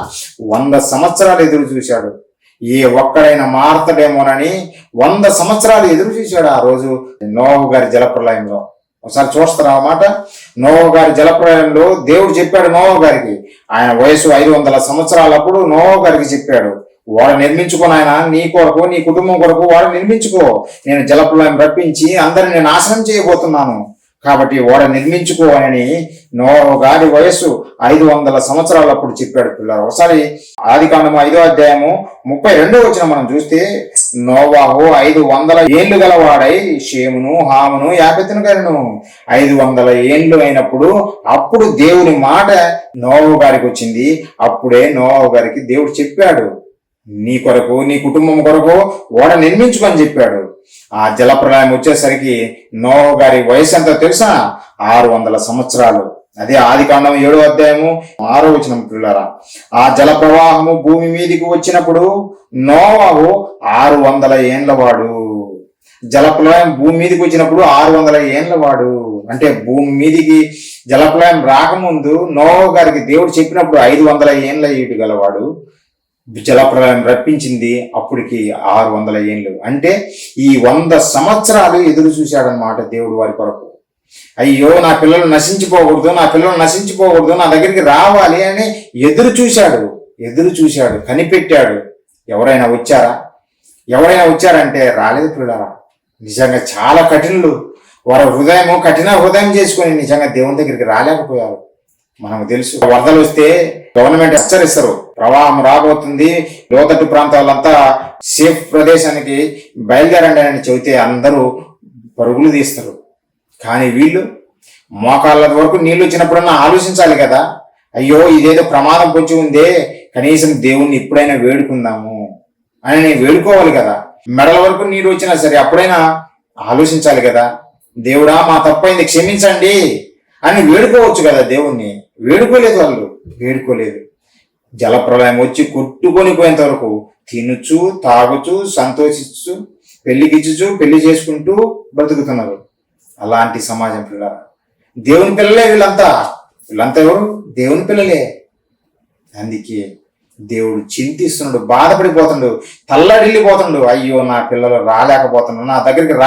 100 సంవత్సరాలు ఎదురు చూశాడు. ఏ ఒక్కడైనా మారతడేమోనని 100 సంవత్సరాలు ఎదురు చూశాడు. ఆ రోజు నోవహు గారి జలప్రలయంలో ఒకసారి చూస్తారా అన్నమాట. నోవహు గారి జలప్రలయంలో దేవుడు చెప్పాడు నోవహు గారికి, ఆయన వయసు 500 సంవత్సరాలప్పుడు నోవహు గారికి చెప్పాడు, వాడు నిర్మించుకో నాయన, నీ కొరకు నీ కుటుంబం కొరకు వాడు నిర్మించుకో, నేను జలప్రలయం రప్పించి అందరిని నాశనం చేయబోతున్నాను, కాబట్టి ఓడ నిర్మించుకో అని నోవహు గారి వయస్సు 500 సంవత్సరాలు అప్పుడు చెప్పాడు పిల్లలు. ఒకసారి ఆదికాండము 5వ అధ్యాయము 32వ వచనం మనం చూస్తే, నోవహు 500 ఏండ్లు గలవాడై షేమును హామును యాపెతును కనెను. 500 ఏండ్లు అయినప్పుడు అప్పుడు దేవుని మాట నోవహు గారికి వచ్చింది. అప్పుడే నోవహు గారికి దేవుడు చెప్పాడు, నీ కొరకు నీ కుటుంబం కొరకు ఓడ నిర్మించుకొని చెప్పాడు. ఆ జలప్రలయం వచ్చేసరికి నోవహు గారి వయసు ఎంతో తెలుసా? 600 సంవత్సరాలు. అదే ఆదికాండం 7వ అధ్యాయము 6వ వచనం పిల్లరా. ఆ జల ప్రవాహము భూమి మీదికి వచ్చినప్పుడు నోవహు 600 ఏండ్ల వాడు. జలప్రలయం భూమి మీదకి వచ్చినప్పుడు 600 ఏండ్ల వాడు. అంటే భూమి మీదికి జలప్రలయం రాకముందు నోవహు గారికి దేవుడు చెప్పినప్పుడు 500 ఏండ్ల ఈడు గలవాడు. జలప్రలయం రప్పించింది అప్పటికి 600 ఏండ్లు. అంటే ఈ 100 సంవత్సరాలు ఎదురు చూశాడనమాట దేవుడు వారి కొరకు. అయ్యో నా పిల్లలు నశించిపోకూడదు, నా పిల్లలు నశించిపోకూడదు, నా దగ్గరికి రావాలి అని ఎదురు చూశాడు, కనిపెట్టాడు. ఎవరైనా వచ్చారంటే రాలేదు పిల్లరా. నిజంగా చాలా కఠినులు. వారి కఠిన హృదయం చేసుకొని నిజంగా దేవుని దగ్గరికి రాలేకపోయారు. మనకు తెలుసు, వరదలు వస్తే గవర్నమెంట్ హెచ్చరిస్తారు, ప్రవాహం రాబోతుంది, లోతట్టు ప్రాంతాలంతా సేఫ్ ప్రదేశానికి బయలుదేరండి అని చెబితే అందరూ పరుగులు తీస్తారు. కానీ వీళ్ళు మోకాళ్ళ వరకు నీళ్లు వచ్చినప్పుడన్నా ఆలోచించాలి కదా. అయ్యో ఇదేదో ప్రమాదం పొంచి ఉందే, కనీసం దేవుణ్ణి ఇప్పుడైనా వేడుకుందాము అని వేడుకోవాలి కదా. మెడల వరకు నీరు వచ్చినా సరే అప్పుడైనా ఆలోచించాలి కదా. దేవుడా మా తప్పైంది క్షమించండి అని వేడుకోవచ్చు కదా దేవుణ్ణి. వేడుకోలేదు. జలప్రలయం వచ్చి కొట్టుకొని పోయేంత వరకు తినుచు తాగుచు సంతోషించు పెళ్లి చేసుకుంటూ బ్రతుకుతున్నారు. అలాంటి సమాజం పిల్లల, దేవుని పిల్లలే వీళ్ళంతా ఎవరు? దేవుని పిల్లలే. అందుకే దేవుడు చింతిస్తున్నాడు, బాధపడిపోతున్నాడు, తల్లడిల్లిపోతున్నాడు. అయ్యో నా పిల్లలు రాలేకపోతున్నారు, నా దగ్గరికి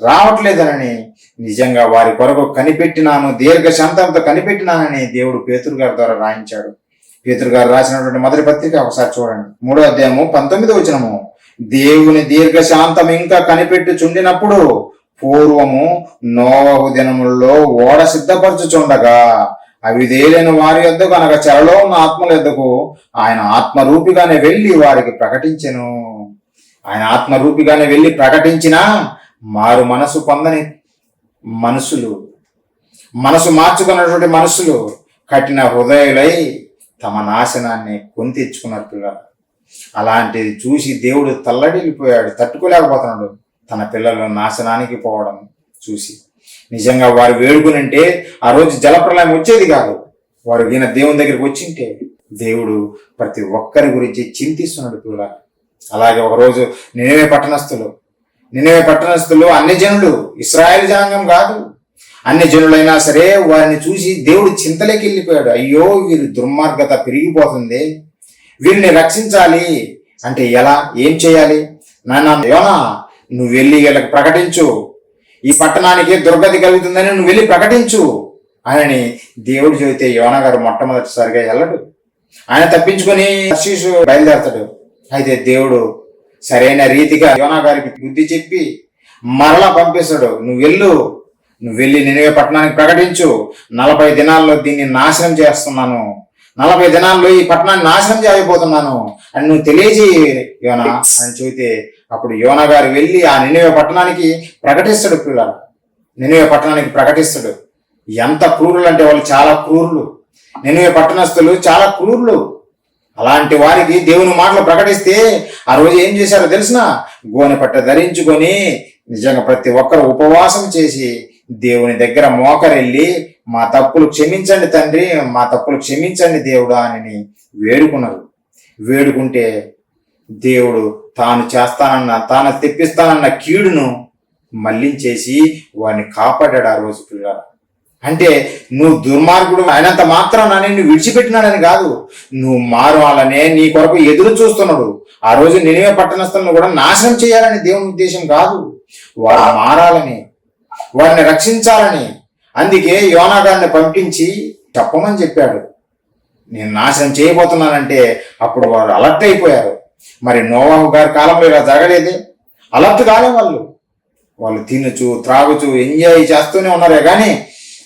రావట్లేదనని నిజంగా వారి కొరకు కనిపెట్టినాను, దీర్ఘశాంతంతో కనిపెట్టినానని దేవుడు పేతురు గారి ద్వారా రాయించాడు. పేతురు గారు రాసినటువంటి మొదటి పత్రిక ఒకసారి చూడండి, 3వ అధ్యాయము 19వ వచనము. దేవుని దీర్ఘశాంతం ఇంకా కనిపెట్టుచుండినప్పుడు పూర్వము నోవహు దినములలో ఓడ సిద్ధపరచుచుండగా అవిధేయులైన వారి యొద్దకు అనగా చెరలో ఉన్న ఆత్మల యొద్దకు ఆయన ఆత్మరూపిగానే వెళ్ళి వారికి ప్రకటించెను. ఆయన ఆత్మరూపిగానే వెళ్ళి ప్రకటించినా మారు మనసు పొందని మనసు మార్చుకున్నటువంటి మనుషులు కఠిన హృదయులై తమ నాశనాన్ని కొని తెచ్చుకున్నారు పిల్లలు. అలాంటిది చూసి దేవుడు తల్లడిల్లిపోయాడు, తట్టుకోలేకపోతున్నాడు తన పిల్లలు నాశనానికి పోవడం చూసి. నిజంగా వారు వేడుకునంటే ఆ రోజు జలప్రలయం వచ్చేది కాదు. వారు ఈయన దేవుని దగ్గరికి వచ్చింటే దేవుడు ప్రతి ఒక్కరి గురించి చింతిస్తున్నాడు పిల్లలు. అలాగే ఒకరోజు నినవే పట్టణస్థులు అన్ని జనులు, ఇశ్రాయేలు జనాంగం కాదు, అన్ని జనులైనా సరే వారిని చూసి దేవుడు చింతలోకి వెళ్ళిపోయాడు. అయ్యో వీరి దుర్మార్గత పెరిగిపోతుంది, వీరిని రక్షించాలి అంటే ఎలా, ఏం చేయాలి? యోనా నువ్వు వెళ్ళి వీళ్ళకి ప్రకటించు, ఈ పట్టణానికి దుర్గతి కలుగుతుందని నువ్వు వెళ్ళి ప్రకటించు అని దేవుడు చెబితే యోనా గారు మొట్టమొదటిసారిగా వెళ్ళడు. ఆయన తప్పించుకొని తర్షీషు బయలుదేరతాడు. అయితే దేవుడు సరైన రీతిగా యోనా గారికి బుద్ధి చెప్పి మరలా పంపిస్తాడు. నువ్వు వెళ్ళి నినవే పట్టణానికి ప్రకటించు, 40 దినాల్లో దీన్ని నాశనం చేస్తున్నాను, 40 దినాల్లో ఈ పట్టణాన్ని నాశనం చేయబోతున్నాను అని నువ్వు తెలియజేయి యోనా అని చెబితే అప్పుడు యోనా గారు వెళ్ళి ఆ నినవే పట్టణానికి ప్రకటిస్తాడు పిల్లలు. నినవే పట్టణానికి ప్రకటిస్తాడు. ఎంత క్రూరులు అంటే వాళ్ళు చాలా క్రూరులు. నినవే పట్టణస్థులు చాలా క్రూరులు. అలాంటి వారికి దేవుని మాటలు ప్రకటిస్తే ఆ రోజు ఏం చేశారో తెలిసిన, గోనె పట్ట ధరించుకొని నిజంగా ప్రతి ఒక్కరు ఉపవాసం చేసి దేవుని దగ్గర మోకరెళ్ళి మా తప్పులు క్షమించండి తండ్రి, మా తప్పులు క్షమించండి దేవుడా అని వేడుకుంటే దేవుడు తాను తెప్పిస్తానన్న కీడును మళ్ళించేసి వారిని కాపాడాడు ఆ రోజు పిల్లలు. అంటే నువ్వు దుర్మార్గుడు అయినంత మాత్రాన నిన్ను విడిచిపెట్టినాడని కాదు, నువ్వు మారాలనే నీ కొరకు ఎదురు చూస్తున్నాడు. ఆ రోజు నినవే పట్టణస్థులను కూడా నాశనం చేయాలని దేవుని ఉద్దేశం కాదు, వారు మారాలని, వారిని రక్షించాలని. అందుకే యోనా గారిని పంపించి చెప్పమని చెప్పాడు, నేను నాశనం చేయబోతున్నానంటే అప్పుడు వారు అలర్ట్ అయిపోయారు. మరి నోవహు గారి కాలంలో ఇలా జరగలేదే, అలర్ట్ కాలే వాళ్ళు. వాళ్ళు తినచ్చు, త్రాగుచు, ఎంజాయ్ చేస్తూనే ఉన్నారే కానీ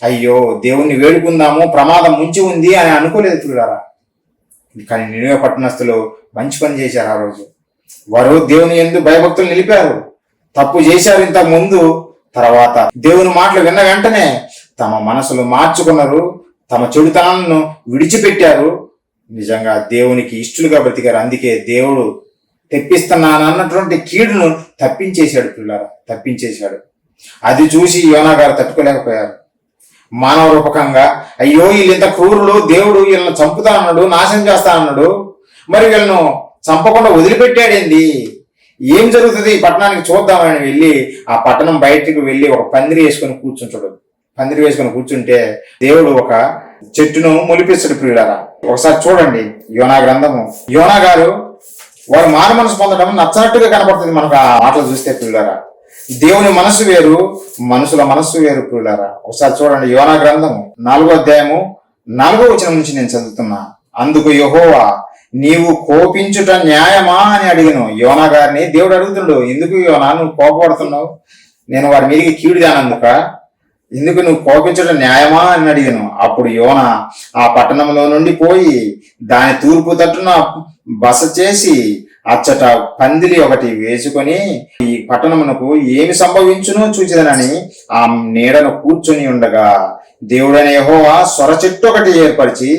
అయ్యో దేవుణ్ణి వేడుకుందాము, ప్రమాదం ముంచి ఉంది అని అనుకోలేదు పిల్లారా. కానీ నినివే పట్టణస్థులు మంచి పని చేశారు. ఆ రోజు వారు దేవుని యందు భయభక్తులు నిలిపారు. తప్పు చేశారు ఇంత ముందు, తర్వాత దేవుని మాటలు విన్న వెంటనే తమ మనసులు మార్చుకున్నారు, తమ చెడుతనాలను విడిచిపెట్టారు. నిజంగా దేవునికి ఇష్టలుగా బ్రతికారు. అందుకే దేవుడు తెప్పిస్తున్నానన్నటువంటి కీడును తప్పించేశాడు పిల్లారా, తప్పించేశాడు. అది చూసి యోనా గారు తట్టుకోలేకపోయారు. మానవ రూపకంగా అయ్యో వీళ్ళు ఇంత క్రూరులు, దేవుడు వీళ్ళని చంపుతా అన్నాడు, నాశనం చేస్తా అన్నాడు, మరి వీళ్ళను చంపకుండా వదిలిపెట్టాడేంది, ఏం జరుగుతుంది ఈ పట్టణానికి చూద్దామని వెళ్ళి ఆ పట్టణం బయటికి వెళ్ళి ఒక పందిరి వేసుకొని కూర్చుంటాడు. పందిరి వేసుకొని కూర్చుంటే దేవుడు ఒక చెట్టును మొలిపిస్తాడు ప్రియులారా. ఒకసారి చూడండి యోనా గ్రంథము. యోనా గారు వారు మారు మనసు పొందడం నచ్చనట్టుగా కనపడుతుంది మనకు ఆ మాటలు చూస్తే ప్రియులారా. దేవుని మనస్సు వేరు, మనుషుల మనస్సు వేరు ప్రియులారా. ఒకసారి చూడండి యోనా గ్రంథము 4వ అధ్యాయము 4వ వచనం నుంచి నేను చదువుతున్నా. అందుకు యెహోవా నీవు కోపించుట న్యాయమా అని అడిగాను. యోనా గారిని దేవుడు అడుగుతుండు, ఎందుకు యోనా నువ్వు కోపపడుతున్నావు, నేను వారి మీదకి కీడు దానందుక, ఎందుకు నువ్వు కోపించడం న్యాయమా అని అడిగాను. అప్పుడు యోనా ఆ పట్టణంలో నుండి పోయి దాని తూర్పు తట్టున బస చేసి అచ్చట పందిరి ఒకటి వేసుకొని ఈ పట్టణమునకు ఏమి సంభవించునో చూచేదనని ఆ నీడను కూర్చొని ఉండగా దేవుడైన యెహోవా సొర చెట్టు ఒకటి ఏర్పరిచి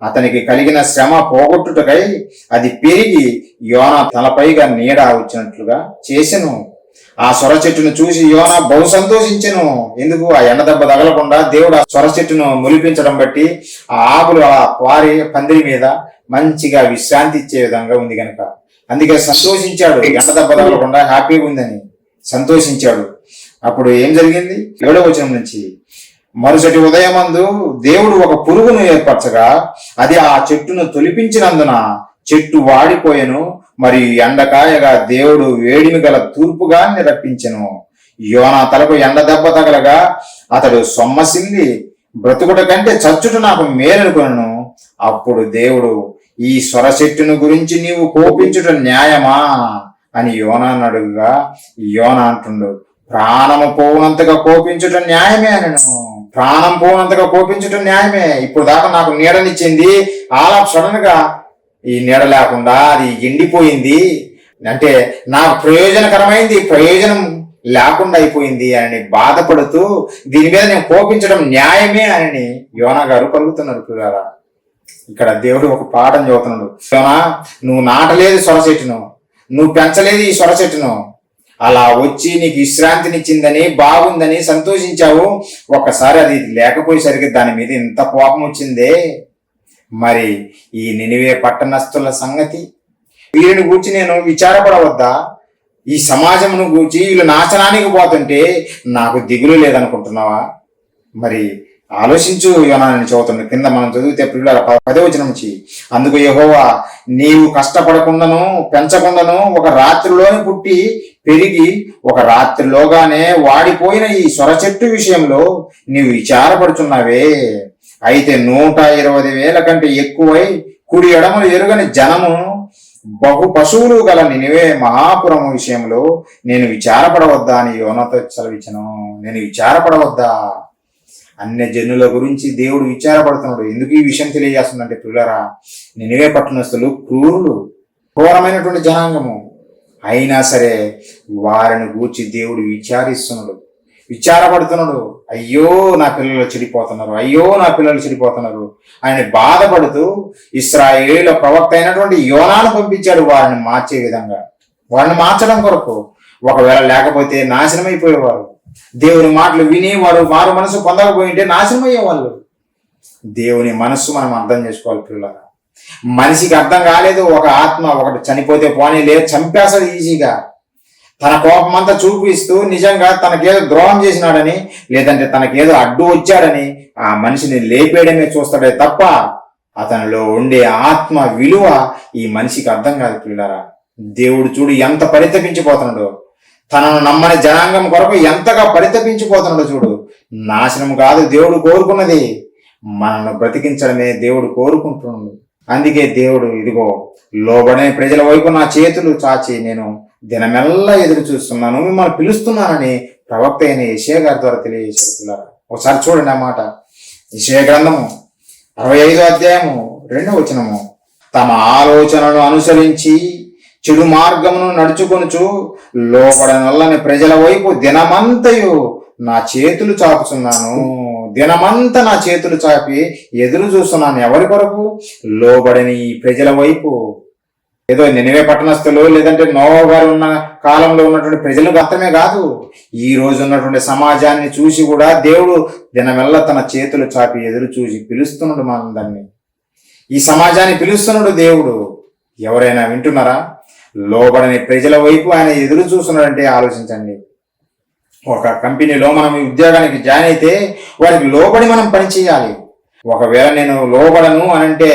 అతనికి కలిగిన శ్రమ పోగొట్టుటకై అది పెరిగి యోనా తలపైగా నీడ వచ్చినట్లుగా చేసెను. ఆ సొర చెట్టును చూసి యోనా బహు సంతోషించెను. ఎందుకు? ఆ ఎండ దెబ్బ తగలకుండా దేవుడు ఆ సొర చెట్టును మొలిపించడం బట్టి ఆ ఆకులు ఆ వారి పందిరి మీద మంచిగా విశ్రాంతి ఇచ్చే విధంగా ఉంది కనుక అందుకే సంతోషించాడు. ఎండ దెబ్బ తగలకుండా హ్యాపీగా ఉందని సంతోషించాడు. అప్పుడు ఏం జరిగింది? 7వ వచనం నుంచి, మరుసటి ఉదయమందు దేవుడు ఒక పురుగును ఏర్పరచగా అది ఆ చెట్టును తొలిపించినందున చెట్టు వాడిపోయెను. మరి ఎండకాయగా దేవుడు వేడిమి గల తూర్పుగాన్ని రప్పించెను. యోనా తలకు ఎండ దెబ్బ తగలగా అతడు సొమ్మసిల్లి బ్రతుకుట కంటే చచ్చుట నాకు మేలనుకొనెను. అప్పుడు దేవుడు ఈ సొర చెట్టును గురించి నీవు కోపించుట న్యాయమా అని యోనాను అడుగుగా యోనా అంటుండు, ప్రాణము పోవునంతగా కోపించుట న్యాయమే అనను. ప్రాణం పోవునంతగా కోపించుట న్యాయమే. ఇప్పుడు దాకా నాకు నీడనిచ్చింది, ఆలా సడన్ గా ఈ నీడ లేకుండా అది ఎండిపోయింది, అంటే నాకు ప్రయోజనకరమైంది ప్రయోజనం లేకుండా అయిపోయింది అని బాధపడుతూ దీని మీద నేను కోపించడం న్యాయమే అని యోనా గారు పలుకుతున్నారు పిల్లరా. ఇక్కడ దేవుడు ఒక పాఠం చదువుతున్నాడు. యోనా, నువ్వు నాటలేదు సొర చెట్టును, నువ్వు పెంచలేదు ఈ సొర చెట్టును, అలా వచ్చి నీకు విశ్రాంతినిచ్చిందని బాగుందని సంతోషించావు. ఒక్కసారి అది లేకపోయేసరికి దాని మీద ఇంత కోపం వచ్చిందే. మరి ఈ నినివే పట్టణస్థుల సంగతి, వీరిని గూర్చి నేను విచారపడవద్దా? ఈ సమాజమును గూర్చి వీళ్ళు నాశనానికి పోతుంటే నాకు దిగులు లేదనుకుంటున్నావా? మరి ఆలోచించు యోనాని చదువుతుంది. కింద మనం చదివితే పిల్లల 10వ వచనం నుంచి, అందుకు యెహోవా నీవు కష్టపడకుండాను పెంచకుండాను ఒక రాత్రిలోనే పుట్టి పెరిగి ఒక రాత్రిలోగానే వాడిపోయిన ఈ సొర చెట్టు విషయంలో నీవు విచారపడుచున్నావే. అయితే 120,000 కంటే ఎక్కువై కుడి ఎడమలు ఎరుగని జనము బహు పశువులు గల నినివే మహాపురము విషయంలో నేను విచారపడవద్దా అని యోనాతో సెలవిచ్చను. నేను విచారపడవద్దా? అన్య జనుల గురించి దేవుడు విచారపడుతున్నాడు. ఎందుకు ఈ విషయం తెలియజేస్తుందంటే పిల్లరా, నినివే పట్టణస్థులు క్రూరులు, ఘోరమైనటువంటి జనాంగము. అయినా సరే వారిని గూర్చి దేవుడు విచారపడుతున్నాడు. అయ్యో నా పిల్లలు చెడిపోతున్నారు, అయ్యో నా పిల్లలు చెడిపోతున్నారు ఆయన బాధపడుతూ ఇశ్రాయేలు ప్రవక్త అయినటువంటి యోనాను పంపించాడు వారిని మార్చే విధంగా, వారిని మార్చడం కొరకు. ఒకవేళ లేకపోతే నాశనం అయిపోయేవారు. దేవుని మాటలు విని వారు మారు మనసు పొందకపోయింటే నాశనం అయ్యేవాళ్ళు. దేవుని మనస్సు మనం అర్థం చేసుకోవాలి పిల్లలు. మనిషికి అర్థం కాలేదు, ఒక ఆత్మ ఒకటి చనిపోతే పోనీ లేదు, చంపేస్తాడు ఈజీగా. తన కోపం అంతా చూపిస్తూ నిజంగా తనకేదో ద్రోహం చేసినాడని లేదంటే తనకేదో అడ్డు వచ్చాడని ఆ మనిషిని లేపేయడమే చూస్తాడే తప్ప అతనిలో ఉండే ఆత్మ విలువ ఈ మనిషికి అర్థం కాదు పిల్లరా. దేవుడు చూడు ఎంత పరితపించిపోతున్నాడో, తనను నమ్మని జనాంగం కొరకు ఎంతగా పరితపించిపోతున్నాడో చూడు. నాశనం కాదు దేవుడు కోరుకున్నది, మనల్ని బ్రతికించడమే దేవుడు కోరుకుంటున్నాడు. అందుకే దేవుడు ఇదిగో లోబడే ప్రజల వైపు నా చేతులు చాచి నేను దినమెల్లా ఎదురు చూస్తున్నాను, మిమ్మల్ని పిలుస్తున్నానని ప్రవక్త అయిన యెషయా గారి ద్వారా తెలియజేశారు పిల్లరా. ఒకసారి చూడండి ఆ మాట. యెషయా గ్రంథము 65వ అధ్యాయము 2వ వచనము. తమ ఆలోచనలను అనుసరించి చెడు మార్గమును నడుచుకొనుచు లోబడనొల్లని ప్రజల వైపు దినమంతయు నా చేతులు చాపుచున్నాను. దినమంతా నా చేతులు చాపి ఎదురు చూస్తున్నాను. ఎవరి కొరకు? లోబడని ఈ ప్రజల వైపు. ఏదో నినివే పట్టణస్థులు లేదంటే నోవా గారు ఉన్న కాలంలో ఉన్నటువంటి ప్రజలకు మాత్రమే కాదు, ఈ రోజు ఉన్నటువంటి సమాజాన్ని చూసి కూడా దేవుడు దినమెల్ల తన చేతులు చాపి ఎదురు చూసి పిలుస్తున్నాడు మనందరినీ. ఈ సమాజాన్ని పిలుస్తున్నాడు దేవుడు. ఎవరైనా వింటున్నారా? లోబడని ప్రజల వైపు ఆయన ఎదురు చూస్తున్నాడంటే ఆలోచించండి. ఒక కంపెనీలో మనం ఉద్యోగానికి జాయిన్ అయితే వారికి లోబడి మనం పని చేయాలి. ఒకవేళ నేను లోబడను అని అంటే,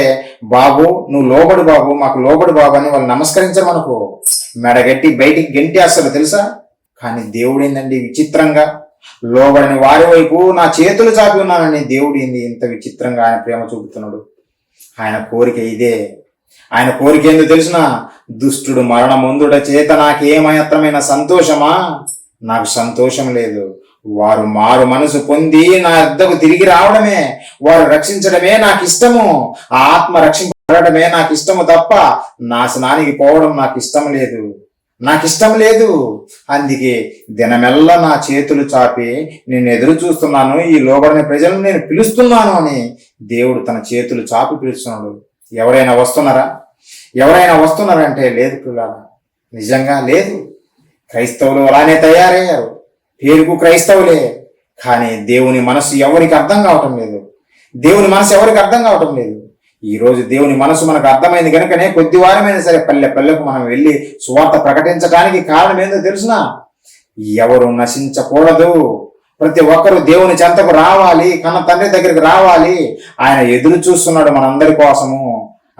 బాబు నువ్వు లోబడు బాబు, మాకు లోబడు బాబు అని వాళ్ళు నమస్కరించరు, మనకు మెడగట్టి బయటికి గెంటేస్తారు తెలుసా. కానీ దేవుడు ఏందండి విచిత్రంగా, లోబడని వారి వైపు నా చేతులు చాపి ఉన్నానని దేవుడు ఏంది ఇంత విచిత్రంగా ఆయన ప్రేమ చూపుతున్నాడు. ఆయన కోరిక ఇదే. ఆయన కోరిక ఏందో తెలిసిన, దుష్టుడు మరణముందుట చేత నాకేమాత్రమైన సంతోషమా? నాకు సంతోషం లేదు. వారు మారు మనసు పొంది నా వద్దకు తిరిగి రావడమే, వారు రక్షించడమే నాకు ఇష్టము. ఆ ఆత్మ రక్షింపబడమే నాకు ఇష్టము తప్ప నాశనానికి పోవడం నాకు ఇష్టం లేదు, నాకు ఇష్టం లేదు. అందుకే దినమెల్లా నా చేతులు చాపి నేను ఎదురు చూస్తున్నాను, ఈ లోబడిన ప్రజలను నేను పిలుస్తున్నాను అని దేవుడు తన చేతులు చాపి పిలుస్తున్నాడు. ఎవరైనా వస్తున్నారా? ఎవరైనా వస్తున్నారంటే లేదు పిల్లలు, నిజంగా లేదు. క్రైస్తవులు అలానే తయారయ్యారు, పేరుకు క్రైస్తవులే. కానీ దేవుని మనసు ఎవరికి అర్థం కావటం లేదు. దేవుని మనసు ఎవరికి అర్థం కావటం లేదు. ఈరోజు దేవుని మనసు మనకు అర్థమైంది కనుకనే కొద్ది వారమైనా సరే పల్లె పల్లెకు మనం వెళ్ళి సువార్త ప్రకటించడానికి కారణం ఏందో తెలుసునా? ఎవరు నశించకూడదు, ప్రతి ఒక్కరూ దేవుని చెంతకు రావాలి, కన్న తండ్రి దగ్గరికి రావాలి. ఆయన ఎదురు చూస్తున్నాడు మనందరి కోసము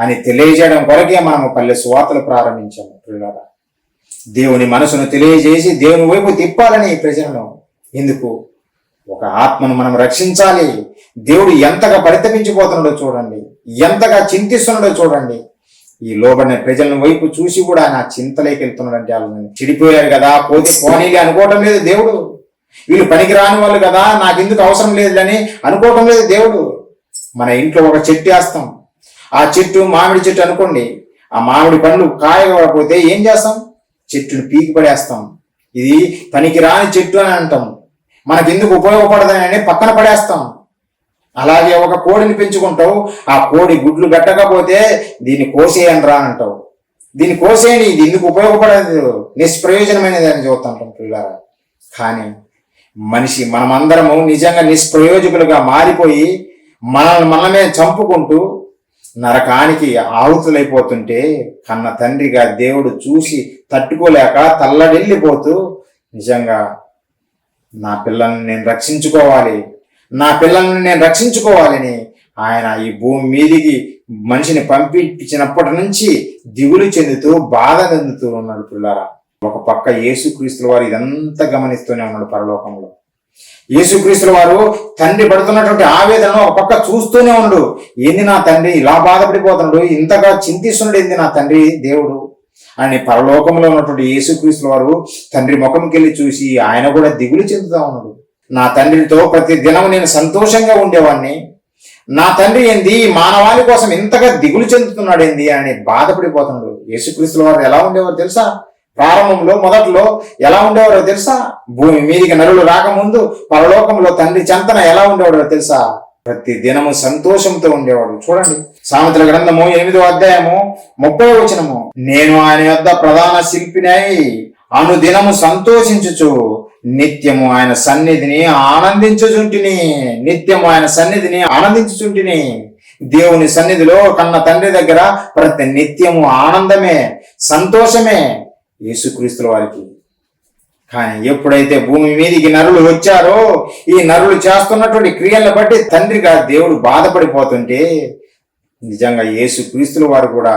అని తెలియజేయడం కొరకే మనము పల్లె సువార్తలు ప్రారంభించాము పిల్లలు. దేవుని మనసును తెలియజేసి దేవుని వైపు తిప్పాలని ప్రజలను. ఎందుకు? ఒక ఆత్మను మనం రక్షించాలి. దేవుడు ఎంతగా పరితపించిపోతున్నాడో చూడండి, ఎంతగా చింతిస్తున్నాడో చూడండి. ఈ లోబడిన ప్రజలను వైపు చూసి కూడా ఆయన చింతలోకి వెళ్తున్నాడంటే వాళ్ళు చెడిపోయారు కదా, పోతే పోనీలే అనుకోవటం లేదు దేవుడు. వీళ్ళు పనికి రాని వాళ్ళు కదా, నాకెందుకు అవసరం లేదని అనుకోవటం లేదు దేవుడు. మన ఇంట్లో ఒక చెట్టు వేస్తాం, ఆ చెట్టు మామిడి చెట్టు అనుకోండి, ఆ మామిడి పండ్లు కాయకపోతే ఏం చేస్తాం? చెట్టును పీకి పడేస్తాం. ఇది పనికి రాని చెట్టు అని అంటాం, మనకెందుకు ఉపయోగపడదని పక్కన పడేస్తాం. అలాగే ఒక కోడిని పెంచుకుంటావు, ఆ కోడి గుడ్లు పెట్టకపోతే దీన్ని కోసేయని రా అంటావు. దీన్ని కోసేయని, ఇది ఎందుకు ఉపయోగపడదు, నిష్ప్రయోజనమైనది అని చూస్తుంటాం పిల్లరా. కానీ మనమందరము నిజంగా నిష్ప్రయోజకులుగా మారిపోయి మనమే చంపుకుంటూ నరకానికి ఆహుతులైపోతుంటే కన్న తండ్రిగా దేవుడు చూసి తట్టుకోలేక తల్లడిల్లిపోతూ, నిజంగా నా పిల్లల్ని నేను రక్షించుకోవాలి, నా పిల్లల్ని నేను రక్షించుకోవాలని ఆయన ఈ భూమి మీదికి మనిషిని పంపించినప్పటి నుంచి దిగులు చెందుతూ బాధ చెందుతూ ఉన్నాడు పిల్లారా. ఒక పక్క యేసుక్రీస్తుల వారు ఇదంతా గమనిస్తూనే ఉన్నాడు పరలోకంలో. యేసుక్రీస్తుల వారు తండ్రి పడుతున్నటువంటి ఆవేదనను ఒక పక్క చూస్తూనే ఉన్నాడు. ఏంది నా తండ్రి ఇలా బాధపడిపోతున్నాడు, ఇంతగా చింతిస్తున్నాడు ఏంది నా తండ్రి దేవుడు అని పరలోకంలో ఉన్నటువంటి యేసుక్రీస్తుల వారు తండ్రి ముఖంకి వెళ్ళి చూసి ఆయన కూడా దిగులు చెందుతా ఉన్నాడు. నా తండ్రితో ప్రతి దినం నేను సంతోషంగా ఉండేవాడిని, నా తండ్రి ఏంది మానవాళి కోసం ఇంతగా దిగులు చెందుతున్నాడు ఏంది అని బాధపడిపోతున్నాడు. యేసుక్రీస్తుల వారు ఎలా ఉండేవారు తెలుసా? ప్రారంభంలో మొదట్లో ఎలా ఉండేవారో తెలుసా? భూమి మీదికి నరులు రాకముందు పరలోకంలో తండ్రి చెంతన ఎలా ఉండేవాడో తెలుసా? ప్రతి దినము సంతోషంతో ఉండేవాడు. చూడండి సామెతల గ్రంథము 8వ అధ్యాయము 30వ వచనము. నేను ఆయన యొద్ద ప్రధాన శిల్పినై అనుదినము సంతోషించుచు నిత్యము ఆయన సన్నిధిని ఆనందించుచుంటిని. నిత్యము ఆయన సన్నిధిని ఆనందించుచుంటిని. దేవుని సన్నిధిలో కన్న తండ్రి దగ్గర ప్రతి నిత్యము ఆనందమే, సంతోషమే యేసుక్రీస్తుల వారికి. కానీ ఎప్పుడైతే భూమి మీదికి నరులు వచ్చారో, ఈ నరులు చేస్తున్నటువంటి క్రియలను బట్టి తండ్రిగా దేవుడు బాధపడిపోతుంటే, నిజంగా యేసుక్రీస్తుల వారు కూడా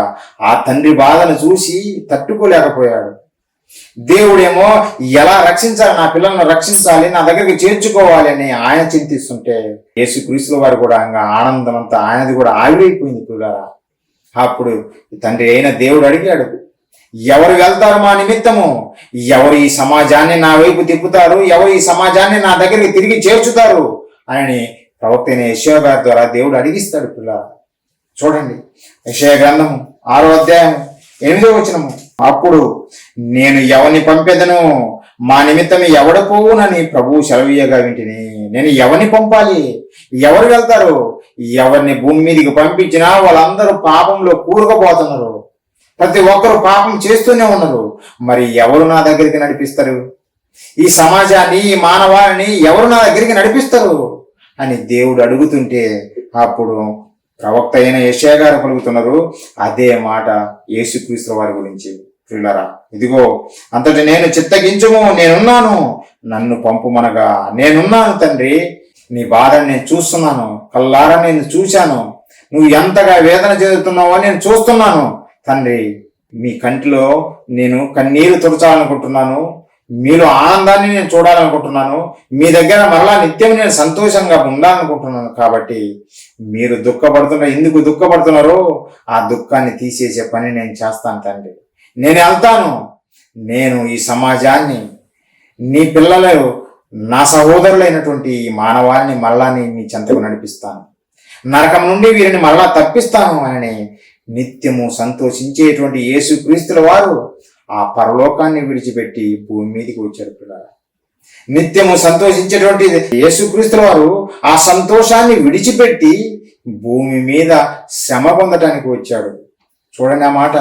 ఆ తండ్రి బాధను చూసి తట్టుకోలేకపోయాడు. దేవుడేమో ఎలా రక్షించాలి, నా పిల్లలను రక్షించాలి, నా దగ్గరికి చేర్చుకోవాలి అని ఆయన చింతిస్తుంటే, యేసుక్రీస్తుల వారు కూడా ఇంకా ఆనందం అంతా ఆయనది కూడా ఆవిరైపోయింది పిల్లరా. అప్పుడు తండ్రి అయిన దేవుడు అడిగాడు, ఎవరు వెళ్తారు మా నిమిత్తము? ఎవరు ఈ సమాజాన్ని నా వైపు తిప్పుతారు? ఎవరు ఈ సమాజాన్ని నా దగ్గరికి తిరిగి చేర్చుతారు అని ప్రవక్త అయిన యెషయా గారి ద్వారా దేవుడు అడిగిస్తాడు పిల్లలు. చూడండి, యెషయా గ్రంథము 6వ అధ్యాయం 8వ వచనము. అప్పుడు నేను ఎవరిని పంపెదను, మా నిమిత్తం ఎవడ పోవునని ప్రభువు సెలవీయగా వింటిని. నేను ఎవరిని పంపాలి? ఎవరు వెళ్తారు? ఎవరిని భూమి మీదకి పంపించినా వాళ్ళందరూ పాపంలో కూరుకుపోతున్నారు. ప్రతి ఒక్కరు పాపం చేస్తూనే ఉన్నారు. మరి ఎవరు నా దగ్గరికి నడిపిస్తారు? ఈ సమాజాన్ని, ఈ మానవాళిని ఎవరు నా దగ్గరికి నడిపిస్తారు అని దేవుడు అడుగుతుంటే అప్పుడు ప్రవక్త అయిన యెషయా గారు పలుకుతున్నారు అదే మాట యేసుక్రీస్తు వారి గురించి. ప్రియులారా, ఇదిగో అంతటి నేను చిత్తగించుము, నేనున్నాను, నన్ను పంపుమనగా నేనున్నాను తండ్రి. నీ బాధని నేను చూస్తున్నాను, కల్లారా నేను చూశాను. నువ్వు ఎంతగా వేదన చెందుతున్నావో నేను చూస్తున్నాను తండ్రి. మీ కంటిలో నేను కన్నీరు తుడచాలనుకుంటున్నాను, మీలో ఆనందాన్ని నేను చూడాలనుకుంటున్నాను, మీ దగ్గర మరలా నిత్యం నేను సంతోషంగా ఉండాలనుకుంటున్నాను. కాబట్టి మీరు ఎందుకు దుఃఖపడుతున్నారో ఆ దుఃఖాన్ని తీసేసే పని నేను చేస్తాను తండ్రి. నేను వెళ్తాను. నేను ఈ సమాజాన్ని, నీ పిల్లలు, నా సహోదరులైనటువంటి ఈ మానవాళిని మరలా మీ చెంతకు నడిపిస్తాను, నరకం నుండి వీరిని మరలా తప్పిస్తాను అని నిత్యము సంతోషించేటువంటి యేసుక్రీస్తుల వారు ఆ పరలోకాన్ని విడిచిపెట్టి భూమి మీదకి వచ్చారు పిల్లలు. నిత్యము సంతోషించేటువంటి యేసుక్రీస్తుల వారు ఆ సంతోషాన్ని విడిచిపెట్టి భూమి మీద శ్రమ పొందటానికి వచ్చాడు. చూడండి ఆ మాట.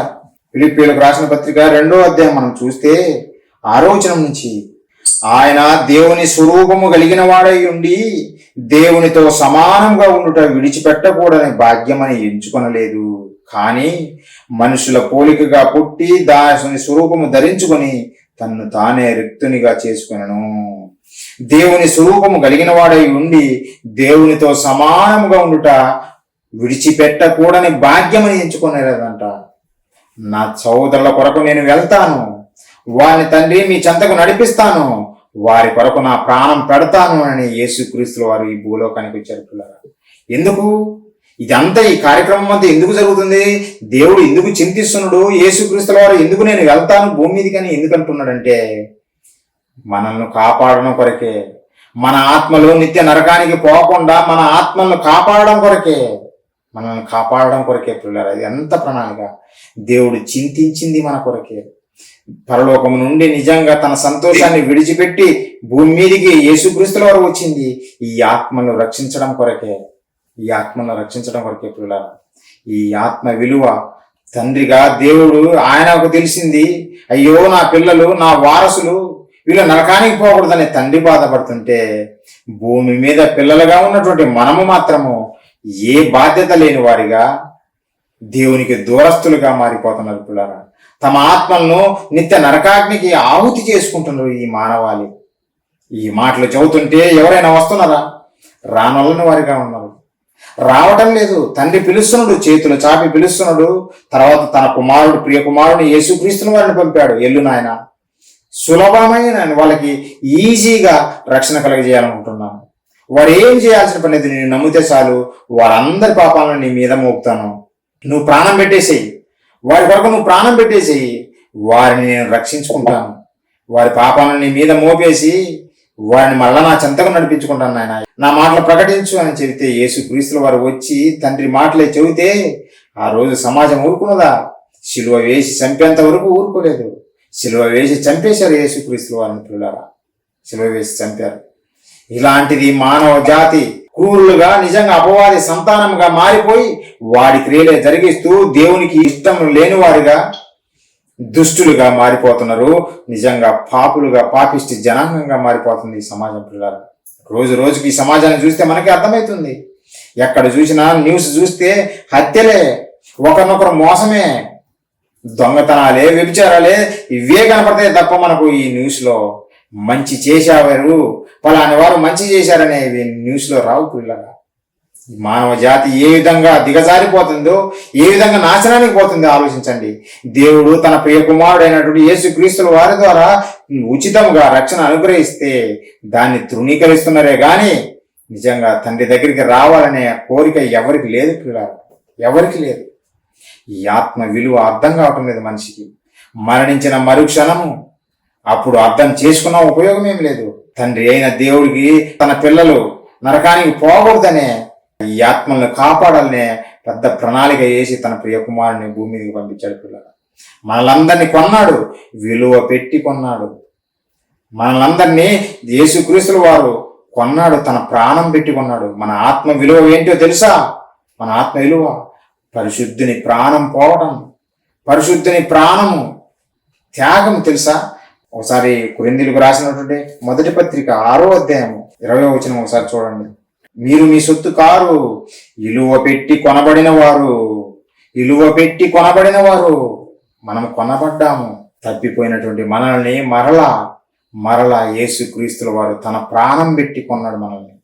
ఫిలిప్పీయులకు రాసిన పత్రిక 2వ అధ్యాయం మనం చూస్తే 6వ వచనం నుంచి, ఆయన దేవుని స్వరూపము కలిగిన వాడై ఉండి దేవునితో సమానంగా ఉండుట విడిచిపెట్టకూడని భాగ్యమని ఎంచుకొనలేదు, కానీ మనుషుల పోలికగా పుట్టి దాని స్వరూపము ధరించుకొని తన్ను తానే రిక్తునిగా చేసుకొనెను. దేవుని స్వరూపము కలిగిన వాడై ఉండి దేవునితో సమానముగా ఉండుట విడిచిపెట్టకూడని భాగ్యమని ఎంచుకొనలేదంట. నా సోదరుల కొరకు నేను వెళ్తాను, వారిని తండ్రి మీ చెంతకు నడిపిస్తాను, వారి కొరకు నా ప్రాణం పెడతాను అని యేసుక్రీస్తుల వారు ఈ భూలోకానికి వచ్చారు పిల్లలు. ఎందుకు ఇదంతా, ఈ కార్యక్రమం అంతా ఎందుకు జరుగుతుంది? దేవుడు ఎందుకు చింతిస్తున్నాడు? యేసుక్రీస్తుల వారు ఎందుకు నేను వెళ్తాను భూమి మీదకి అని ఎందుకు అంటున్నాడంటే మనల్ని కాపాడడం కొరకే. మన ఆత్మలు నిత్య నరకానికి పోకుండా మన ఆత్మలను కాపాడడం కొరకే, మనల్ని కాపాడడం కొరకే పిల్లలు. అది ఎంత ప్రణాళిక! దేవుడు చింతించింది మన కొరకే. పరలోకము నుండి నిజంగా తన సంతోషాన్ని విడిచిపెట్టి భూమి మీదికి యేసుక్రీస్తుల వారు వచ్చింది ఈ ఆత్మను రక్షించడం కొరకే. ఈ ఆత్మను రక్షించడం కొరకే పిల్లలు. ఈ ఆత్మ విలువ తండ్రిగా దేవుడు ఆయనకు తెలిసింది. అయ్యో నా పిల్లలు, నా వారసులు వీళ్ళు నరకానికి పోకూడదని తండ్రి బాధపడుతుంటే భూమి మీద పిల్లలుగా ఉన్నటువంటి మనము మాత్రము ఏ బాధ్యత లేని వారిగా దేవునికి దూరస్తులుగా మారిపోతున్నారు పిల్లలు. తమ ఆత్మలను నిత్య నరకాగ్నికి ఆహుతి చేసుకుంటున్నారు ఈ మానవాళి. ఈ మాటలు చదువుతుంటే ఎవరైనా వస్తున్నారా? రానొల్లని వారిగా ఉన్నారు. రావటం లేదు. తండ్రి పిలుస్తున్నాడు, చేతులు చాపి పిలుస్తున్నాడు. తర్వాత తన కుమారుడు, ప్రియ కుమారుడు యేసుక్రీస్తుని వారిని పంపాడు. ఎల్లు నాయన, సులభమైన వాళ్ళకి ఈజీగా రక్షణ కలగజేయాలనుకుంటున్నాను. వారు ఏం చేయాల్సిన పని లేదు. నేను నమ్మితే చాలు, వారందరి పాపాలను నీ మీద మోపుతాను. నువ్వు ప్రాణం పెట్టేసేయి, వారి కొరకు నువ్వు ప్రాణం పెట్టేసేయి, వారిని నేను రక్షించుకుంటాను. వారి పాపాలను నీ మీద మోపేసి వారిని మళ్ళా నా చెంతకు నడిపించుకుంటాను నాయన. నా మాటలు ప్రకటించు అని చెబితే యేసుక్రీస్తుల వారు వచ్చి తండ్రి మాటలే చెబితే ఆ రోజు సమాజం ఊరుకున్నదా? సిలువ వేసి చంపేంత వరకు ఊరుకోలేదు. సిలువ వేసి చంపేశారు యేసుక్రీస్తుల వారిని పిల్లరా. సిలువ వేసి చంపారు. ఇలాంటిది మానవ జాతి క్రూరులుగా, నిజంగా అపవాది సంతానంగా మారిపోయి వాడి క్రియలే జరిగిస్తూ దేవునికి ఇష్టం లేని వారిగా, దుష్టులుగా మారిపోతున్నారు. నిజంగా పాపులుగా, పాపిష్టి జనాంగంగా మారిపోతుంది ఈ సమాజం పిల్లలు. రోజు రోజుకి ఈ సమాజాన్ని చూస్తే మనకి అర్థమవుతుంది. ఎక్కడ చూసినా న్యూస్ చూస్తే హత్యలే, ఒకరినొకరు మోసమే, దొంగతనాలే, వ్యభిచారాలే, ఇవే కనపడతాయి తప్ప మనకు ఈ న్యూస్లో మంచి చేసేవారు, పలాని వారు మంచి చేశారనేవి న్యూస్లో రావు పిల్లగా. మానవ జాతి ఏ విధంగా దిగజారిపోతుందో, ఏ విధంగా నాశనానికి పోతుందో ఆలోచించండి. దేవుడు తన ప్రియ కుమారుడైనటువంటి యేసుక్రీస్తుల వారి ద్వారా ఉచితంగా రక్షణ అనుగ్రహిస్తే దాన్ని తృణీకరిస్తున్నారే గాని నిజంగా తండ్రి దగ్గరికి రావాలనే కోరిక ఎవరికి లేదు పిల్లలు, ఎవరికి లేదు. ఈ ఆత్మ విలువ అర్థం కావటం లేదు మనిషికి. మరణించిన మరుక్షణము అప్పుడు అర్థం చేసుకున్న ఉపయోగం ఏం లేదు. తండ్రి అయిన దేవుడికి తన పిల్లలు నరకానికి పోకూడదనే, ఈ ఆత్మలను కాపాడాలనే పెద్ద ప్రణాళిక వేసి తన ప్రియ కుమారుని భూమి మీదకి పంపించాడు. పిల్లలు మనలందరినీ కొన్నాడు, విలువ పెట్టి కొన్నాడు. మనలందరినీ యేసుక్రీస్తుల వారు కొన్నాడు, తన ప్రాణం పెట్టి కొన్నాడు. మన ఆత్మ విలువ ఏంటో తెలుసా? మన ఆత్మ విలువ పరిశుద్ధుని ప్రాణం పోవటం, పరిశుద్ధుని ప్రాణము త్యాగం తెలుసా? ఒకసారి కొరింథీయులకు రాసినటువంటి మొదటి పత్రిక 6వ అధ్యాయము 20వ వచనం ఒకసారి చూడండి. మీరు మీ సొత్తు కారు, విలువ పెట్టి కొనబడిన వారు, విలువ పెట్టి కొనబడిన వారు. మనం కొనబడ్డాము. తప్పిపోయినటువంటి మనల్ని మరలా యేసుక్రీస్తుల వారు తన ప్రాణం పెట్టి కొన్నాడు మనల్ని.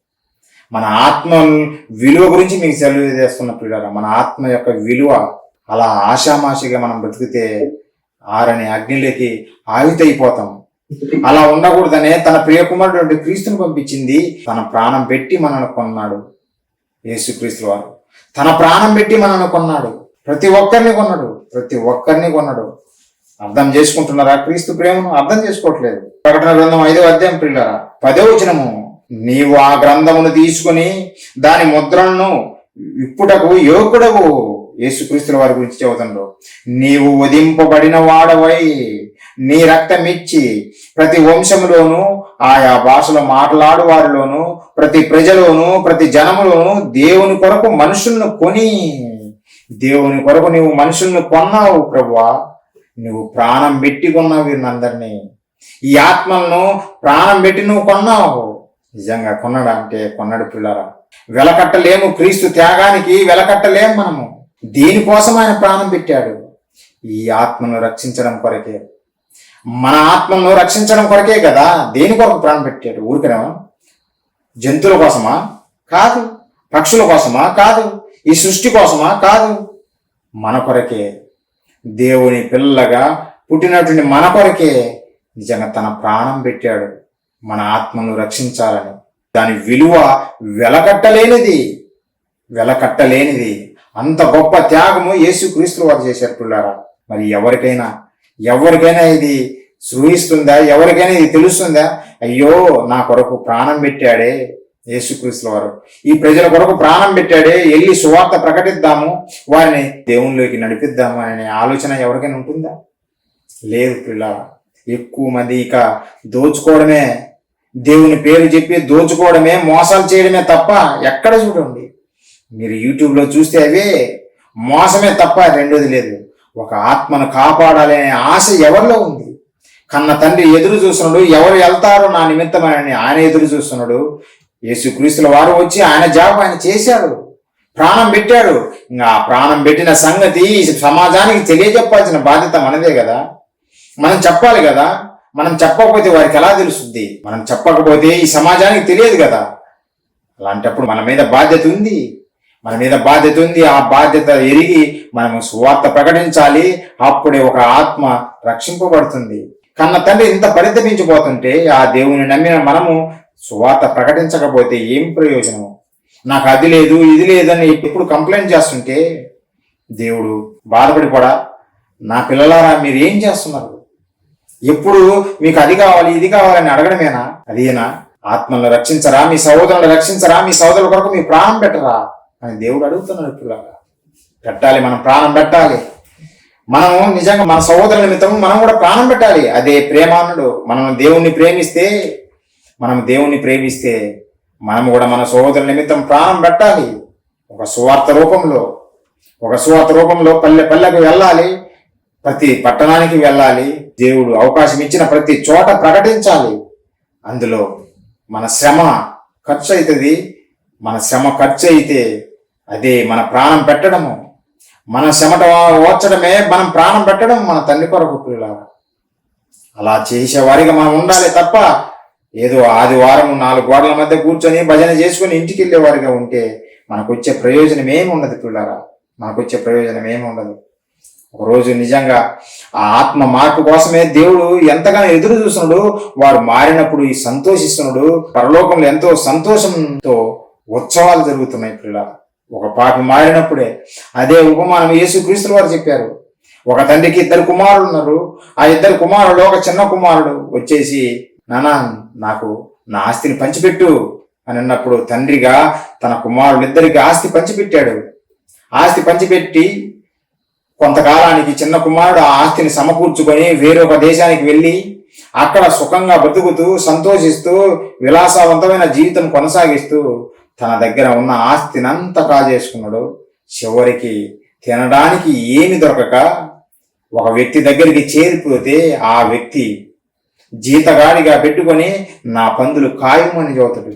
మన ఆత్మ విలువ గురించి మీకు తెలియజేస్తున్న పిల్లరా, మన ఆత్మ యొక్క విలువ అలా ఆషామాషిగా మనం బ్రతికితే ఆరని అగ్నిలోకి ఆవితైపోతాం. అలా ఉండకూడదనే తన ప్రియ కుమారుడు క్రీస్తుని పంపించింది. తన ప్రాణం పెట్టి మనల్ని కొన్నాడు యేసుక్రీస్తుల వారు. తన ప్రాణం పెట్టి మనల్ని కొన్నాడు. ప్రతి ఒక్కరిని కొన్నాడు. అర్థం చేసుకుంటున్నారా క్రీస్తు ప్రేమను? అర్థం చేసుకోవట్లేదు. ప్రకటన గ్రంథం 5వ అధ్యాయం పిల్లరా 10వ వచనము, నీవు ఆ గ్రంథమును తీసుకుని దాని ముద్రలను విప్పుటకు యోగ్యుడవు. యేసుక్రీస్తుల వారి గురించి చెబుతుండ్రు. నీవు వధింపబడిన వాడవై నీ రక్తమిచ్చి ప్రతి వంశములోను, ఆయా భాషలో మాట్లాడు వారిలోను, ప్రతి ప్రజలోను, ప్రతి జనములోను దేవుని కొరకు మనుషులను కొని, దేవుని కొరకు నీవు మనుషులను కొన్నావు ప్రభువా. నువ్వు ప్రాణం పెట్టి కొన్నావు వీరినందరినీ. ఈ ఆత్మలను ప్రాణం పెట్టి నువ్వు కొన్నావు. నిజంగా కొన్నాడా అంటే కొన్నాడు పిల్లరా. వెలకట్టలేము, క్రీస్తు త్యాగానికి వెలకట్టలేము మనము. దేనికోసం ఆయన ప్రాణం పెట్టాడు? ఈ ఆత్మను రక్షించడం కొరకే. మన ఆత్మను రక్షించడం కొరకే కదా. దేని కొరకు ప్రాణం పెట్టాడు? ఊరికనా? జంతువుల కోసమా? కాదు. పక్షుల కోసమా? కాదు. ఈ సృష్టి కోసమా? కాదు. మన కొరకే. దేవుని పిల్లగా పుట్టినటువంటి మన కొరకే నిజంగా తన ప్రాణం పెట్టాడు మన ఆత్మను రక్షించాలని. దాని విలువ వెలకట్టలేనిది. అంత గొప్ప త్యాగము యేసుక్రీస్తుల వారు చేశారు పిల్లారా. మరి ఎవరికైనా ఇది సృహిస్తుందా? ఎవరికైనా ఇది తెలుస్తుందా? అయ్యో, నా కొరకు ప్రాణం పెట్టాడే యేసుక్రీస్తుల వారు, ఈ ప్రజల కొరకు ప్రాణం పెట్టాడే, వెళ్ళి సువార్త ప్రకటిద్దాము, వారిని దేవునిలోకి నడిపిద్దాము అనే ఆలోచన ఎవరికైనా ఉంటుందా? లేదు పిల్లారా. ఎక్కువ మంది ఇక దోచుకోవడమే, దేవుని పేరు చెప్పి దోచుకోవడమే, మోసాలు చేయడమే తప్ప ఎక్కడ చూడండి మీరు యూట్యూబ్లో చూస్తే అవే మోసమే తప్ప రెండోది లేదు. ఒక ఆత్మను కాపాడాలనే ఆశ ఎవరిలో ఉంది? కన్న తండ్రి ఎదురు చూస్తున్నాడు, ఎవరు వెళ్తారో నా నిమిత్తమని ఆయన ఎదురు చూస్తున్నాడు. యేసుక్రీస్తుల వారు వచ్చి ఆయన జాబ్ ఆయన చేశాడు, ప్రాణం పెట్టాడు. ఇంకా ఆ ప్రాణం పెట్టిన సంగతి సమాజానికి తెలియజెప్పాల్సిన బాధ్యత మనదే కదా. మనం చెప్పాలి కదా. మనం చెప్పకపోతే వారికి ఎలా తెలుస్తుంది? మనం చెప్పకపోతే ఈ సమాజానికి తెలియదు కదా. అలాంటప్పుడు మన మీద బాధ్యత ఉంది. ఆ బాధ్యత ఎరిగి మనము సువార్త ప్రకటించాలి. అప్పుడే ఒక ఆత్మ రక్షింపబడుతుంది. కన్న తండ్రి ఇంత పరితపించిపోతుంటే ఆ దేవుని నమ్మిన మనము సువార్త ప్రకటించకపోతే ఏం ప్రయోజనము? నాకు అది లేదు ఇది లేదని ఎప్పుడు కంప్లైంట్ చేస్తుంటే దేవుడు బాధపడిపోడా? నా పిల్లలారా, మీరు ఏం చేస్తున్నారు? ఎప్పుడు మీకు అది కావాలి ఇది కావాలని అడగడమేనా? అదేనా? ఆత్మలను రక్షించరా? మీ సహోదరులను రక్షించరా? మీ సహోదరుల కొరకు మీ ప్రాణం పెట్టరా అని దేవుడు అడుగుతున్నాడు. పిల్లగా పెట్టాలి, మనం ప్రాణం పెట్టాలి. మనం నిజంగా మన సహోదరుల నిమిత్తం మనం కూడా ప్రాణం పెట్టాలి. అదే ప్రేమ అన్నాడు. మనం దేవుణ్ణి ప్రేమిస్తే మనం కూడా మన సహోదరుల నిమిత్తం ప్రాణం పెట్టాలి. ఒక సువార్త రూపంలో పల్లె పల్లెకు వెళ్ళాలి, ప్రతి పట్టణానికి వెళ్ళాలి. దేవుడు అవకాశం ఇచ్చిన ప్రతి చోట ప్రకటించాలి. అందులో మన శ్రమ ఖర్చు అవుతుంది. మన శ్రమ ఖర్చు అయితే అదే మన ప్రాణం పెట్టడము. మన శ్రమట ఓర్చడమే మనం ప్రాణం పెట్టడం మన తండ్రి కొరకు. పిల్లలు అలా చేసేవారిగా మనం ఉండాలి తప్ప ఏదో ఆదివారం 4 గోడల మధ్య కూర్చొని భజన చేసుకుని ఇంటికి వెళ్ళేవారిగా ఉంటే మనకు వచ్చే ప్రయోజనం ఏమి ఉండదు. పిల్లరా, ఒకరోజు నిజంగా ఆ ఆత్మ మార్పు కోసమే దేవుడు ఎంతగానో ఎదురు చూస్తున్నాడు. వారు మారినప్పుడు సంతోషిస్తున్నాడు. పరలోకంలో ఎంతో సంతోషంతో ఉత్సవాలు జరుగుతున్నాయి. పిల్లలు ఒక పాపి మారినప్పుడే అదే ఉపమానం యేసుక్రీస్తుల వారు చెప్పారు. ఒక తండ్రికి ఇద్దరు కుమారులు ఉన్నారు. ఆ ఇద్దరు కుమారులు ఒక చిన్న కుమారుడు వచ్చేసి, నానా నాకు నా ఆస్తిని పంచిపెట్టు అని అన్నప్పుడు తండ్రిగా తన కుమారులిద్దరికి ఆస్తి పంచిపెట్టాడు. ఆస్తి పంచిపెట్టి కొంతకాలానికి చిన్న కుమారుడు ఆ ఆస్తిని సమకూర్చుకొని వేరొక దేశానికి వెళ్ళి అక్కడ సుఖంగా బతుకుతూ సంతోషిస్తూ విలాసవంతమైన జీవితం కొనసాగిస్తూ తన దగ్గర ఉన్న ఆస్తిని అంతా కాజేసుకున్నాడు. చివరికి తినడానికి ఏమి దొరకక ఒక వ్యక్తి దగ్గరికి చేరిపోతే ఆ వ్యక్తి జీతగాడిగా పెట్టుకొని నా పందులు ఖాయమని చెబుతాడు.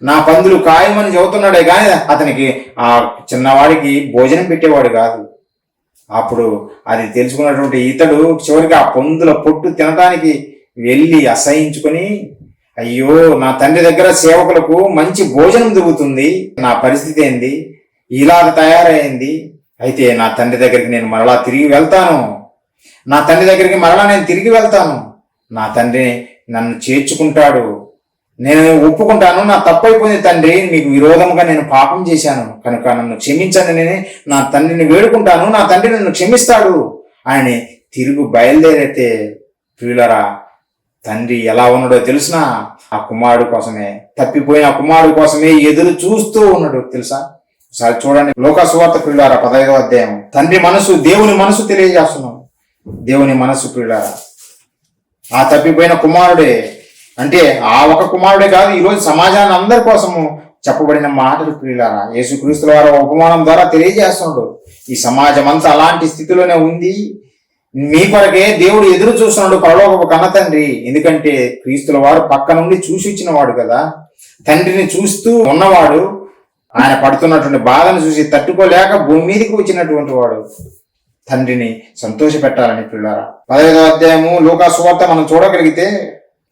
నా పందులు ఖాయమని చెబుతున్నాడే కానీ అతనికి ఆ చిన్నవాడికి భోజనం పెట్టేవాడు కాదు. అప్పుడు అది తెలుసుకున్నటువంటి ఇతడు చివరికి ఆ పందుల పొట్టు తినడానికి వెళ్ళి అసహించుకొని, అయ్యో నా తండ్రి దగ్గర సేవకులకు మంచి భోజనం దొరుకుతుంది, నా పరిస్థితి ఏంది, ఇలా తయారైంది, అయితే నా తండ్రి దగ్గరికి నేను మరలా తిరిగి వెళ్తాను, నా తండ్రి దగ్గరికి మరలా నేను తిరిగి వెళ్తాను, నా తండ్రి నన్ను చేర్చుకుంటాడు, నేను ఒప్పుకుంటాను, నా తప్పైపోయింది తండ్రి, మీకు విరోధముగా నేను పాపం చేశాను కనుక నన్ను క్షమించండి, నేను నా తండ్రిని వేడుకుంటాను, నా తండ్రి నన్ను క్షమిస్తాడు అని తిరుగు బయలుదేరైతే ప్రియులరా తండ్రి ఎలా ఉన్నాడో తెలుసునా? ఆ కుమారుడు కోసమే, తప్పిపోయిన ఆ కుమారుడు కోసమే ఎదురు చూస్తూ ఉన్నాడు తెలుసా? ఒకసారి చూడండి లూకా సువార్త ప్రియులారా 15వ అధ్యాయం. తండ్రి మనసు, దేవుని మనసు తెలియజేస్తున్నాం. దేవుని మనసు ప్రియులారా, ఆ తప్పిపోయిన కుమారుడే అంటే ఆ ఒక కుమారుడే కాదు, ఈరోజు సమాజాన్ని అందరి కోసము చెప్పబడిన మాటలు ప్రియులారా యేసుక్రీస్తుల వారి ఉపమానం ద్వారా తెలియజేస్తున్నాడు. ఈ సమాజం అంతా అలాంటి స్థితిలోనే ఉంది. మీ కొరకే దేవుడు ఎదురు చూస్తున్నాడు, పరలోకపు కన్న తండ్రి. ఎందుకంటే క్రీస్తుల వారు పక్క నుండి చూసి ఇచ్చిన వాడు కదా, తండ్రిని చూస్తూ ఉన్నవాడు. ఆయన పడుతున్నటువంటి బాధను చూసి తట్టుకోలేక భూమి మీదకి వచ్చినటువంటి వాడు తండ్రిని సంతోష పెట్టాలని ప్రియులారా. 15వ అధ్యాయము లూకా సువార్త మనం చూడగలిగితే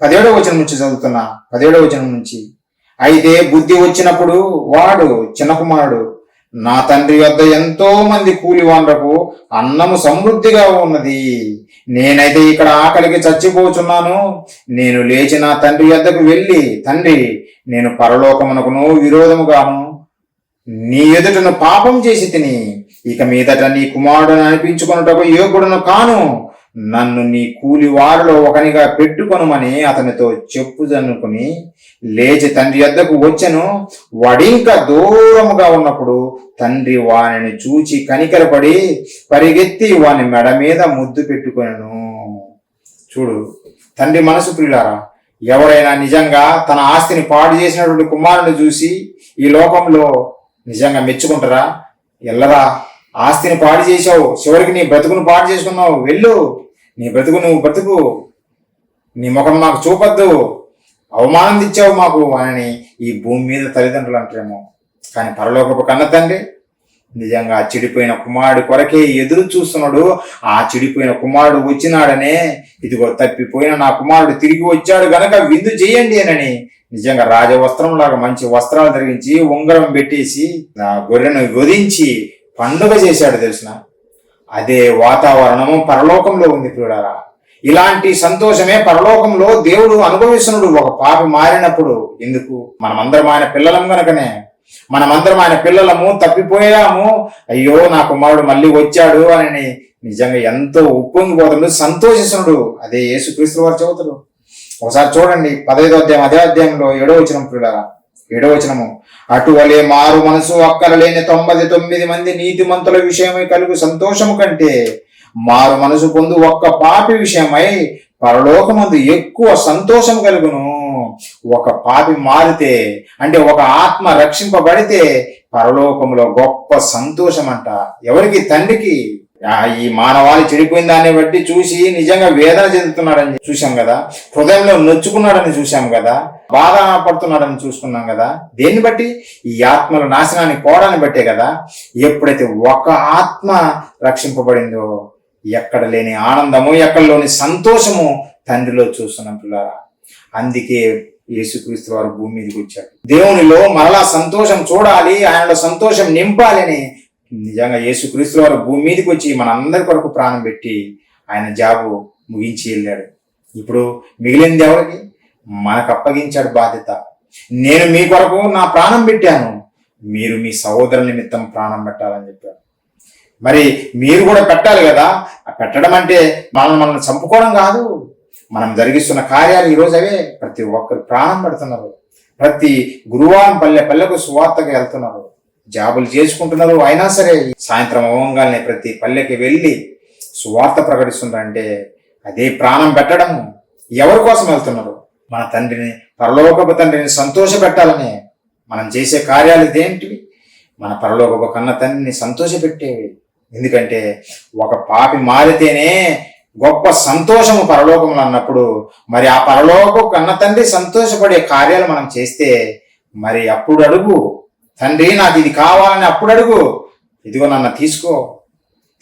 17వ వచనం నుంచి చదువుతున్నా. 17వ వచనం నుంచి, అయితే బుద్ధి వచ్చినప్పుడు వాడు చిన్న కుమారుడు, నా తండ్రి వద్ద ఎంతో మంది కూలివాండ్రకు అన్నము సమృద్ధిగా ఉన్నది, నేనైతే ఇక్కడ ఆకలికి చచ్చిపోచున్నాను, నేను లేచి నా తండ్రి వద్దకు వెళ్ళి, తండ్రి నేను పరలోకమునకును విరోధముగాను నీ ఎదుటను పాపం చేసి తిని ఇక మీదట నీ కుమారుడును అనిపించుకొనుటకు యోగ్యుడును కాను, నన్ను నీ కూలి వారిలో ఒకనిగా పెట్టుకొనుమని అతనితో చెప్పుదనుకుని లేచి తండ్రి వద్దకు వచ్చెను. వాడింకా దూరముగా ఉన్నప్పుడు తండ్రి వానిని చూచి కనికరపడి పరిగెత్తి వాని మెడ మీద ముద్దు పెట్టుకొనెను. చూడు తండ్రి మనసు ప్రియులారా. ఎవరైనా నిజంగా తన ఆస్తిని పాడు చేసినటువంటి కుమారుని చూసి ఈ లోకంలో నిజంగా మెచ్చుకుంటారా? ఎల్లరా, ఆస్తిని పాడు చేసావు, చివరికి నీ బ్రతుకును పాడు చేసుకున్నావు, వెళ్ళు, నీ బ్రతుకు నువ్వు బ్రతుకు, నీ ముఖం మాకు చూపద్దు, అవమానం తెచ్చావు మాకు అని ఈ భూమి మీద తల్లిదండ్రులు అంటారేమో. కానీ పరలోకపు కన్న తండ్రి నిజంగా చెడిపోయిన కుమారుడు కొరకే ఎదురు చూస్తున్నాడు. ఆ చెడిపోయిన కుమారుడు వచ్చినాడనే, ఇదిగో తప్పిపోయిన నా కుమారుడు తిరిగి వచ్చాడు గనక విందు చేయండి అని నిజంగా రాజవస్త్రం లాగా మంచి వస్త్రాలు ధరించి ఉంగరం పెట్టేసి నా గొర్రెను వధించి పండుగ చేశాడు తెలిసిన. అదే వాతావరణము పరలోకంలో ఉంది ప్రియులారా. ఇలాంటి సంతోషమే పరలోకంలో దేవుడు అనుభవిస్తున్నాడు ఒక పాపి మారినప్పుడు. ఎందుకు? మనమందరం ఆయన పిల్లలం గనకనే. మనమందరం ఆయన పిల్లలము, తప్పిపోయాము, అయ్యో నా కుమారుడు మళ్ళీ వచ్చాడు అని నిజంగా ఎంతో ఉప్పొంగిపోతున్నాడు, సంతోషిస్తున్నాడు. అదే యేసుక్రీస్తు వారు చెబుతారు. ఒకసారి చూడండి 15వ అధ్యాయం అదే అధ్యాయంలో 7వ వచనం ప్రియులారా. 7వ వచనము, అటువలే మారు మనసు అక్కరలేని 99 మంది నీతిమంతుల విషయమై కలుగు సంతోషము కంటే మారు మనసు పొందు ఒక్క పాపి విషయమై పరలోకమందు ఎక్కువ సంతోషం కలుగును. ఒక పాపి మారితే అంటే ఒక ఆత్మ రక్షింపబడితే పరలోకంలో గొప్ప సంతోషం అంట. ఎవరికి? తండ్రికి. ఈ మానవాళి చెడిపోయిన దాన్ని బట్టి చూసి నిజంగా వేదన చెందుతున్నాడని చూసాం కదా, హృదయంలో నొచ్చుకున్నాడని చూసాం కదా, బాధ పడుతున్నాడని చూసుకున్నాం కదా. దేన్ని బట్టి? ఈ ఆత్మల నాశనానికి పోవడాన్ని బట్టే కదా. ఎప్పుడైతే ఒక ఆత్మ రక్షింపబడిందో ఎక్కడ లేని ఆనందము, ఎక్కడ లేని సంతోషము తండ్రిలో చూస్తున్నాం పిల్లరా. అందుకే యేసుక్రీస్తు వారు భూమి మీదకి వచ్చాడు. దేవునిలో మరలా సంతోషం చూడాలి, ఆయనలో సంతోషం నింపాలని నిజంగా యేసుక్రీస్తు వారు భూమి మీదకి వచ్చి మనందరి కొరకు ప్రాణం పెట్టి ఆయన జాబు ముగించి వెళ్ళాడు. ఇప్పుడు మిగిలింది ఎవరికి? మనకు అప్పగించాడు బాధ్యత. నేను మీ కొరకు నా ప్రాణం పెట్టాను, మీరు మీ సహోదరుల నిమిత్తం ప్రాణం పెట్టాలని చెప్పారు. మరి మీరు కూడా పెట్టాలి కదా. పెట్టడం అంటే మనల్ని చంపుకోవడం కాదు. మనం జరిగిస్తున్న కార్యాలు ఈరోజు అవే. ప్రతి ఒక్కరు ప్రాణం పెడుతున్నారు. ప్రతి గురువారం పల్లెకు సువార్తకు వెళ్తున్నారు, జాబులు చేసుకుంటున్నారు. అయినా సరే సాయంత్రం అవ్వగానే ప్రతి పల్లెకి వెళ్ళి సువార్త ప్రకటిస్తున్నారంటే అదే ప్రాణం పెట్టడము. ఎవరి కోసం వెళ్తున్నారు? మన తండ్రిని, పరలోకపు తండ్రిని సంతోషపెట్టాలని మనం చేసే కార్యాలు ఇదేంటివి? మన పరలోకపు కన్న తండ్రిని సంతోషపెట్టేవి. ఎందుకంటే ఒక పాపి మారితేనే గొప్ప సంతోషము పరలోకములు అన్నప్పుడు, మరి ఆ పరలోకపు కన్న తండ్రి సంతోషపడే కార్యాలు మనం చేస్తే మరి అప్పుడు అడుగు, తండ్రి నాకు ఇది కావాలని అప్పుడు అడుగు. ఇదిగో నన్ను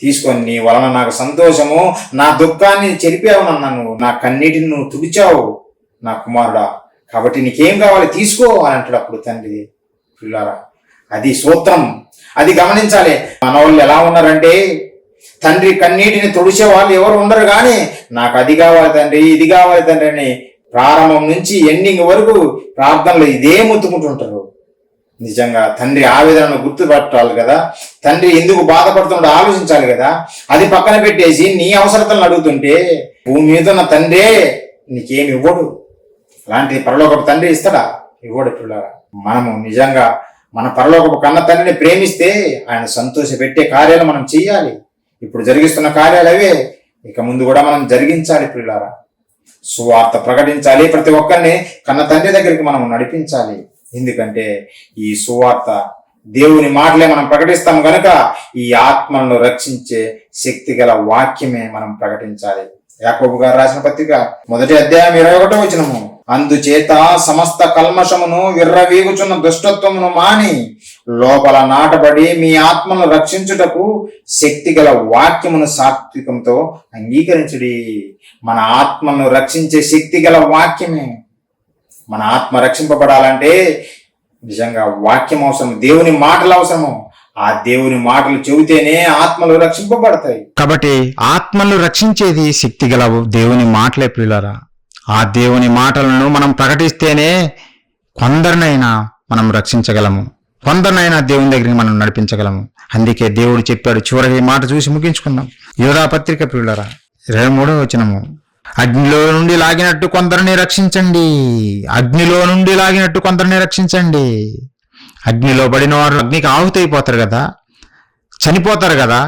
తీసుకొని నీ వలన నాకు సంతోషము, నా దుఃఖాన్ని చెరిపావు, నువ్వు నా కన్నీటిని నువ్వు తుడిచావు నా కుమారుడా, కాబట్టి నీకేం కావాలి తీసుకో అని అంటాడు అప్పుడు తండ్రి. పిల్లారా, అది సూత్రం, అది గమనించాలి. మన వాళ్ళు ఎలా ఉన్నారంటే తండ్రి కన్నీటిని తుడిచే వాళ్ళు ఎవరు ఉండరు, కానీ నాకు అది కావాలి తండ్రి, ఇది కావాలి తండ్రి అని ప్రారంభం నుంచి ఎండింగ్ వరకు ప్రార్థనలు ఇదే ముత్తుకుంటుంటారు. నిజంగా తండ్రి ఆవేదనను గుర్తుపట్టాలి కదా, తండ్రి ఎందుకు బాధపడుతున్నాడో ఆలోచించాలి కదా. అది పక్కన పెట్టేసి నీ అవసరతలను అడుగుతుంటే భూమి మీద ఉన్న తండ్రే నీకేమి ఇవ్వడు. అలాంటి పరలోకపు తండ్రి ఇస్తాడా? ఇవ్వడు. పిల్లరా, మనము నిజంగా మన పరలోకపు కన్న తండ్రిని ప్రేమిస్తే ఆయన సంతోష పెట్టే కార్యాలు మనం చెయ్యాలి. ఇప్పుడు జరిగిస్తున్న కార్యాలు అవే, ఇక ముందు కూడా మనం జరిగించాలి. పిల్లారా, సువార్త ప్రకటించాలి, ప్రతి ఒక్కరిని కన్న తండ్రి దగ్గరికి మనం నడిపించాలి. ఎందుకంటే ఈ సువార్త దేవుని మాటలే మనం ప్రకటిస్తాం కనుక ఈ ఆత్మలను రక్షించే శక్తి గల వాక్యమే మనం ప్రకటించాలి. యాకోబు గారు రాసిన పత్రిక 1వ అధ్యాయం 21వ వచనము, అందుచేత సమస్త కల్మషమును విర్రవీగుచున్న దుష్టత్వమును మాని లోపల నాటబడి మీ ఆత్మను రక్షించుటకు శక్తి గల వాక్యమును సాత్వికంతో అంగీకరించుడి. మన ఆత్మను రక్షించే శక్తి గల వాక్యమే. మన ఆత్మ రక్షింపబడాలంటే నిజంగా వాక్యం అవసరం, దేవుని మాటలు అవసరము. ఆ దేవుని మాటలు చెబితేనే ఆత్మలు రక్షింపబడతాయి. కాబట్టి ఆత్మలు రక్షించేది శక్తి గల దేవుని మాటలే ప్రియులారా. ఆ దేవుని మాటలను మనం ప్రకటిస్తేనే కొందరినైనా మనం రక్షించగలము, కొందరినైనా దేవుని దగ్గరికి మనం నడిపించగలము. అందుకే దేవుడు చెప్పాడు. చివరికి ఈ మాట చూసి ముగించుకుందాం. యోధా పత్రిక ప్రియులారా 23వ వచనము, అగ్నిలో నుండి లాగినట్టు కొందరిని రక్షించండి. అగ్నిలో నుండి లాగినట్టు కొందరిని రక్షించండి. అగ్నిలో పడిన వారు అగ్నికి ఆహుతైపోతారు కదా, చనిపోతారు కదా.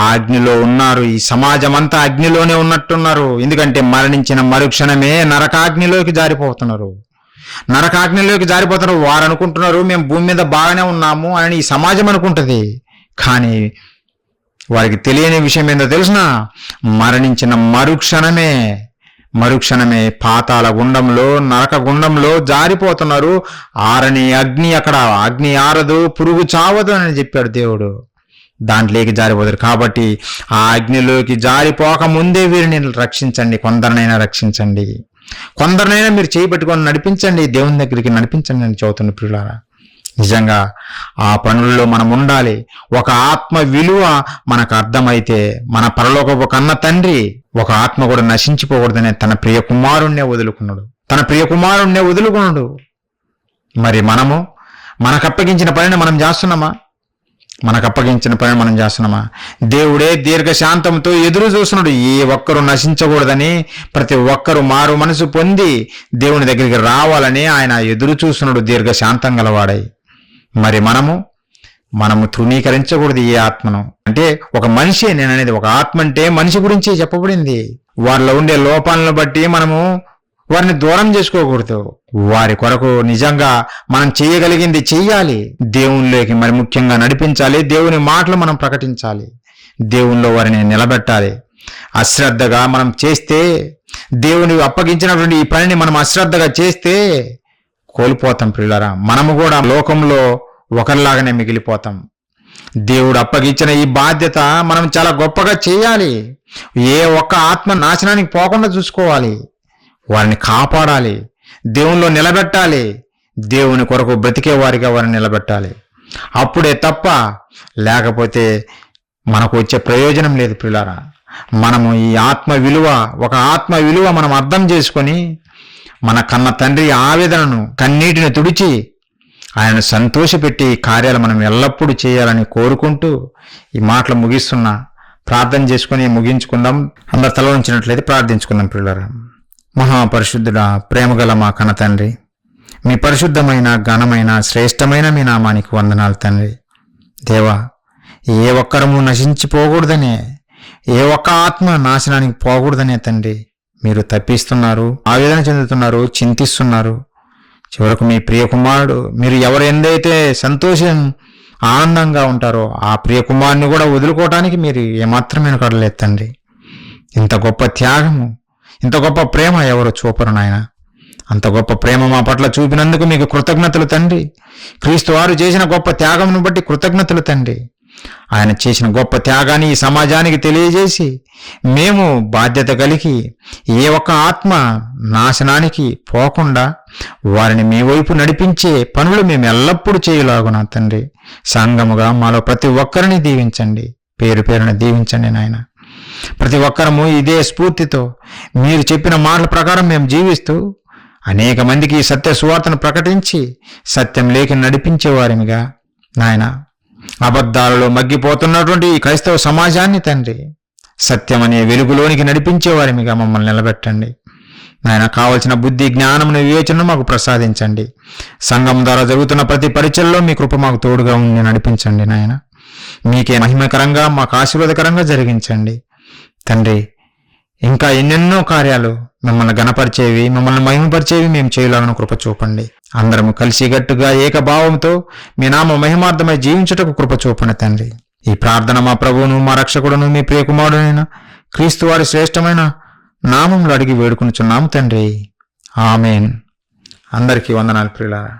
ఆ అగ్నిలో ఉన్నారు. ఈ సమాజం అంతా అగ్నిలోనే ఉన్నట్టున్నారు. ఎందుకంటే మరణించిన మరుక్షణమే నరకాగ్నిలోకి జారిపోతున్నారు. వారు అనుకుంటున్నారు మేము భూమి మీద బాగానే ఉన్నాము అని ఈ సమాజం అనుకుంటుంది. కానీ వారికి తెలియని విషయం ఏందో తెలుసున, మరణించిన మరుక్షణమే పాతాళ గుండంలో, నరక గుండంలో జారిపోతున్నారు. ఆరని అగ్ని, అక్కడ అగ్ని ఆరదు, పురుగు చావదు అని చెప్పాడు దేవుడు. దాంట్లోకి జారిపోతారు. కాబట్టి ఆ అగ్నిలోకి జారిపోక ముందే వీరిని రక్షించండి. కొందరినైనా రక్షించండి, కొందరినైనా మీరు చేయబెట్టుకొని నడిపించండి, దేవుని దగ్గరికి నడిపించండి అని చెబుతున్న ప్రియులారా. నిజంగా ఆ పనుల్లో మనం ఉండాలి. ఒక ఆత్మ విలువ మనకు అర్థమైతే మన పరలోకపు కన్న తండ్రి ఒక ఆత్మ కూడా నశించిపోకూడదనే తన ప్రియ కుమారుణ్ణే వదులుకున్నాడు. మరి మనకు అప్పగించిన పనిని మనం చేస్తున్నామా? దేవుడే దీర్ఘశాంతంతో ఎదురు చూస్తున్నాడు. ఏ ఒక్కరూ నశించకూడదని, ప్రతి ఒక్కరూ మారు మనసు పొంది దేవుని దగ్గరికి రావాలని ఆయన ఎదురు చూస్తున్నాడు, దీర్ఘశాంతం గలవాడై. మరి మనము తృణీకరించకూడదు ఏ ఆత్మను. అంటే ఒక మనిషి, నేననేది ఒక ఆత్మ అంటే మనిషి గురించి చెప్పబడింది. వారిలో ఉండే లోపాలను బట్టి మనము వారిని దూరం చేసుకోకూడదు. వారి కొరకు నిజంగా మనం చేయగలిగింది చెయ్యాలి. దేవునిలోకి మరి ముఖ్యంగా నడిపించాలి. దేవుని మాటలు మనం ప్రకటించాలి. దేవునిలో వారిని నిలబెట్టాలి. అశ్రద్ధగా మనం చేస్తే, దేవుని అప్పగించినటువంటి ఈ పనిని మనం అశ్రద్ధగా చేస్తే కోల్పోతాం ప్రియులారా. మనము కూడా లోకంలో ఒకరిలాగానే మిగిలిపోతాం. దేవుడు అప్పగించిన ఈ బాధ్యత మనం చాలా గొప్పగా చేయాలి. ఏ ఒక్క ఆత్మ నాశనానికి పోకుండా చూసుకోవాలి, వారిని కాపాడాలి, దేవునిలో నిలబెట్టాలి, దేవుని కొరకు బ్రతికే వారిగా వారిని నిలబెట్టాలి. అప్పుడే తప్ప లేకపోతే మనకు వచ్చే ప్రయోజనం లేదు ప్రియులారా. మనము ఈ ఒక ఆత్మ విలువ మనం అర్థం చేసుకొని మన కన్న తండ్రి ఆవేదనను, కన్నీటిని తుడిచి ఆయనను సంతోషపెట్టి కార్యాలు మనం ఎల్లప్పుడూ చేయాలని కోరుకుంటూ ఈ మాటలు ముగిస్తున్నా. ప్రార్థన చేసుకుని ముగించుకుందాం. అందరు తల ఉంచినట్లయితే ప్రార్థించుకుందాం. ప్రియులారా, మహాపరిశుద్ధుడా, ప్రేమగల మా కన్న తండ్రి, మీ పరిశుద్ధమైన ఘనమైన శ్రేష్టమైన మీ నామానికి వందనాలు తండ్రి. దేవా, ఏ ఒక్కరము నశించిపోకూడదనే, ఏ ఒక్క ఆత్మ నాశనానికి పోకూడదనే తండ్రి మీరు తప్పిస్తున్నారు, ఆవేదన చెందుతున్నారు, చింతిస్తున్నారు. చివరకు మీ ప్రియ కుమారుడు, మీరు ఎవరు ఎందైతే సంతోషం ఆనందంగా ఉంటారో ఆ ప్రియ కుమారుని కూడా వదులుకోవటానికి మీరు ఏమాత్రం వెనకడలేదు తండ్రి. ఇంత గొప్ప త్యాగము, ఇంత గొప్ప ప్రేమ ఎవరు చూపరు నాయన. అంత గొప్ప ప్రేమ మా పట్ల చూపినందుకు మీకు కృతజ్ఞతలు తండ్రి. క్రీస్తు వారు చేసిన గొప్ప త్యాగమును బట్టి కృతజ్ఞతలు తండ్రి. ఆయన చేసిన గొప్ప త్యాగాన్ని ఈ సమాజానికి తెలియజేసి మేము బాధ్యత కలిగి ఏ ఒక్క ఆత్మ నాశనానికి పోకుండా వారిని మీ వైపు నడిపించే పనులు మేము ఎల్లప్పుడూ చేయలాగునా తండ్రి. సంఘముగా మాలో ప్రతి ఒక్కరిని దీవించండి, పేరు పేరున దీవించండి నాయన. ప్రతి ఒక్కరము ఇదే స్ఫూర్తితో మీరు చెప్పిన మాటల ప్రకారం మేము జీవిస్తూ అనేక మందికి ఈ సత్య సువార్తను ప్రకటించి సత్యం లేక నడిపించేవారిమిగా నాయన, అబద్ధాలలో మగ్గిపోతున్నటువంటి ఈ క్రైస్తవ సమాజాన్ని తండ్రి సత్యం అనే వెలుగులోనికి నడిపించేవారిమిగా మమ్మల్ని నిలబెట్టండి నాయన. కావలసిన బుద్ధి, జ్ఞానమును, వివేచనను మాకు ప్రసాదించండి. సంఘం ద్వారా జరుగుతున్న ప్రతి పరీక్షల్లో మీ కృప మాకు తోడుగా ఉండి నడిపించండి నాయన. మీకే మహిమకరంగా, మాకు ఆశీర్వాదకరంగా జరిగించండి తండ్రి. ఇంకా ఎన్నెన్నో కార్యాలు మిమ్మల్ని గణపరిచేవి, మిమ్మల్ని మహిమపరిచేవి మేము చేయాలని కృప చూపండి. అందరము కలిసిగట్టుగా ఏకభావంతో మీ నామ మహిమార్థమై జీవించుటకు కృప చూపండి తండ్రి. ఈ ప్రార్థన మా ప్రభువును, మా రక్షకుడును, మీ ప్రియకుమారుడైన క్రీస్తు వారి శ్రేష్టమైన నామంలో అడిగి వేడుకొనుచున్నాము తండ్రి. ఆమేన్. అందరికీ వందనాలు ప్రియులారా.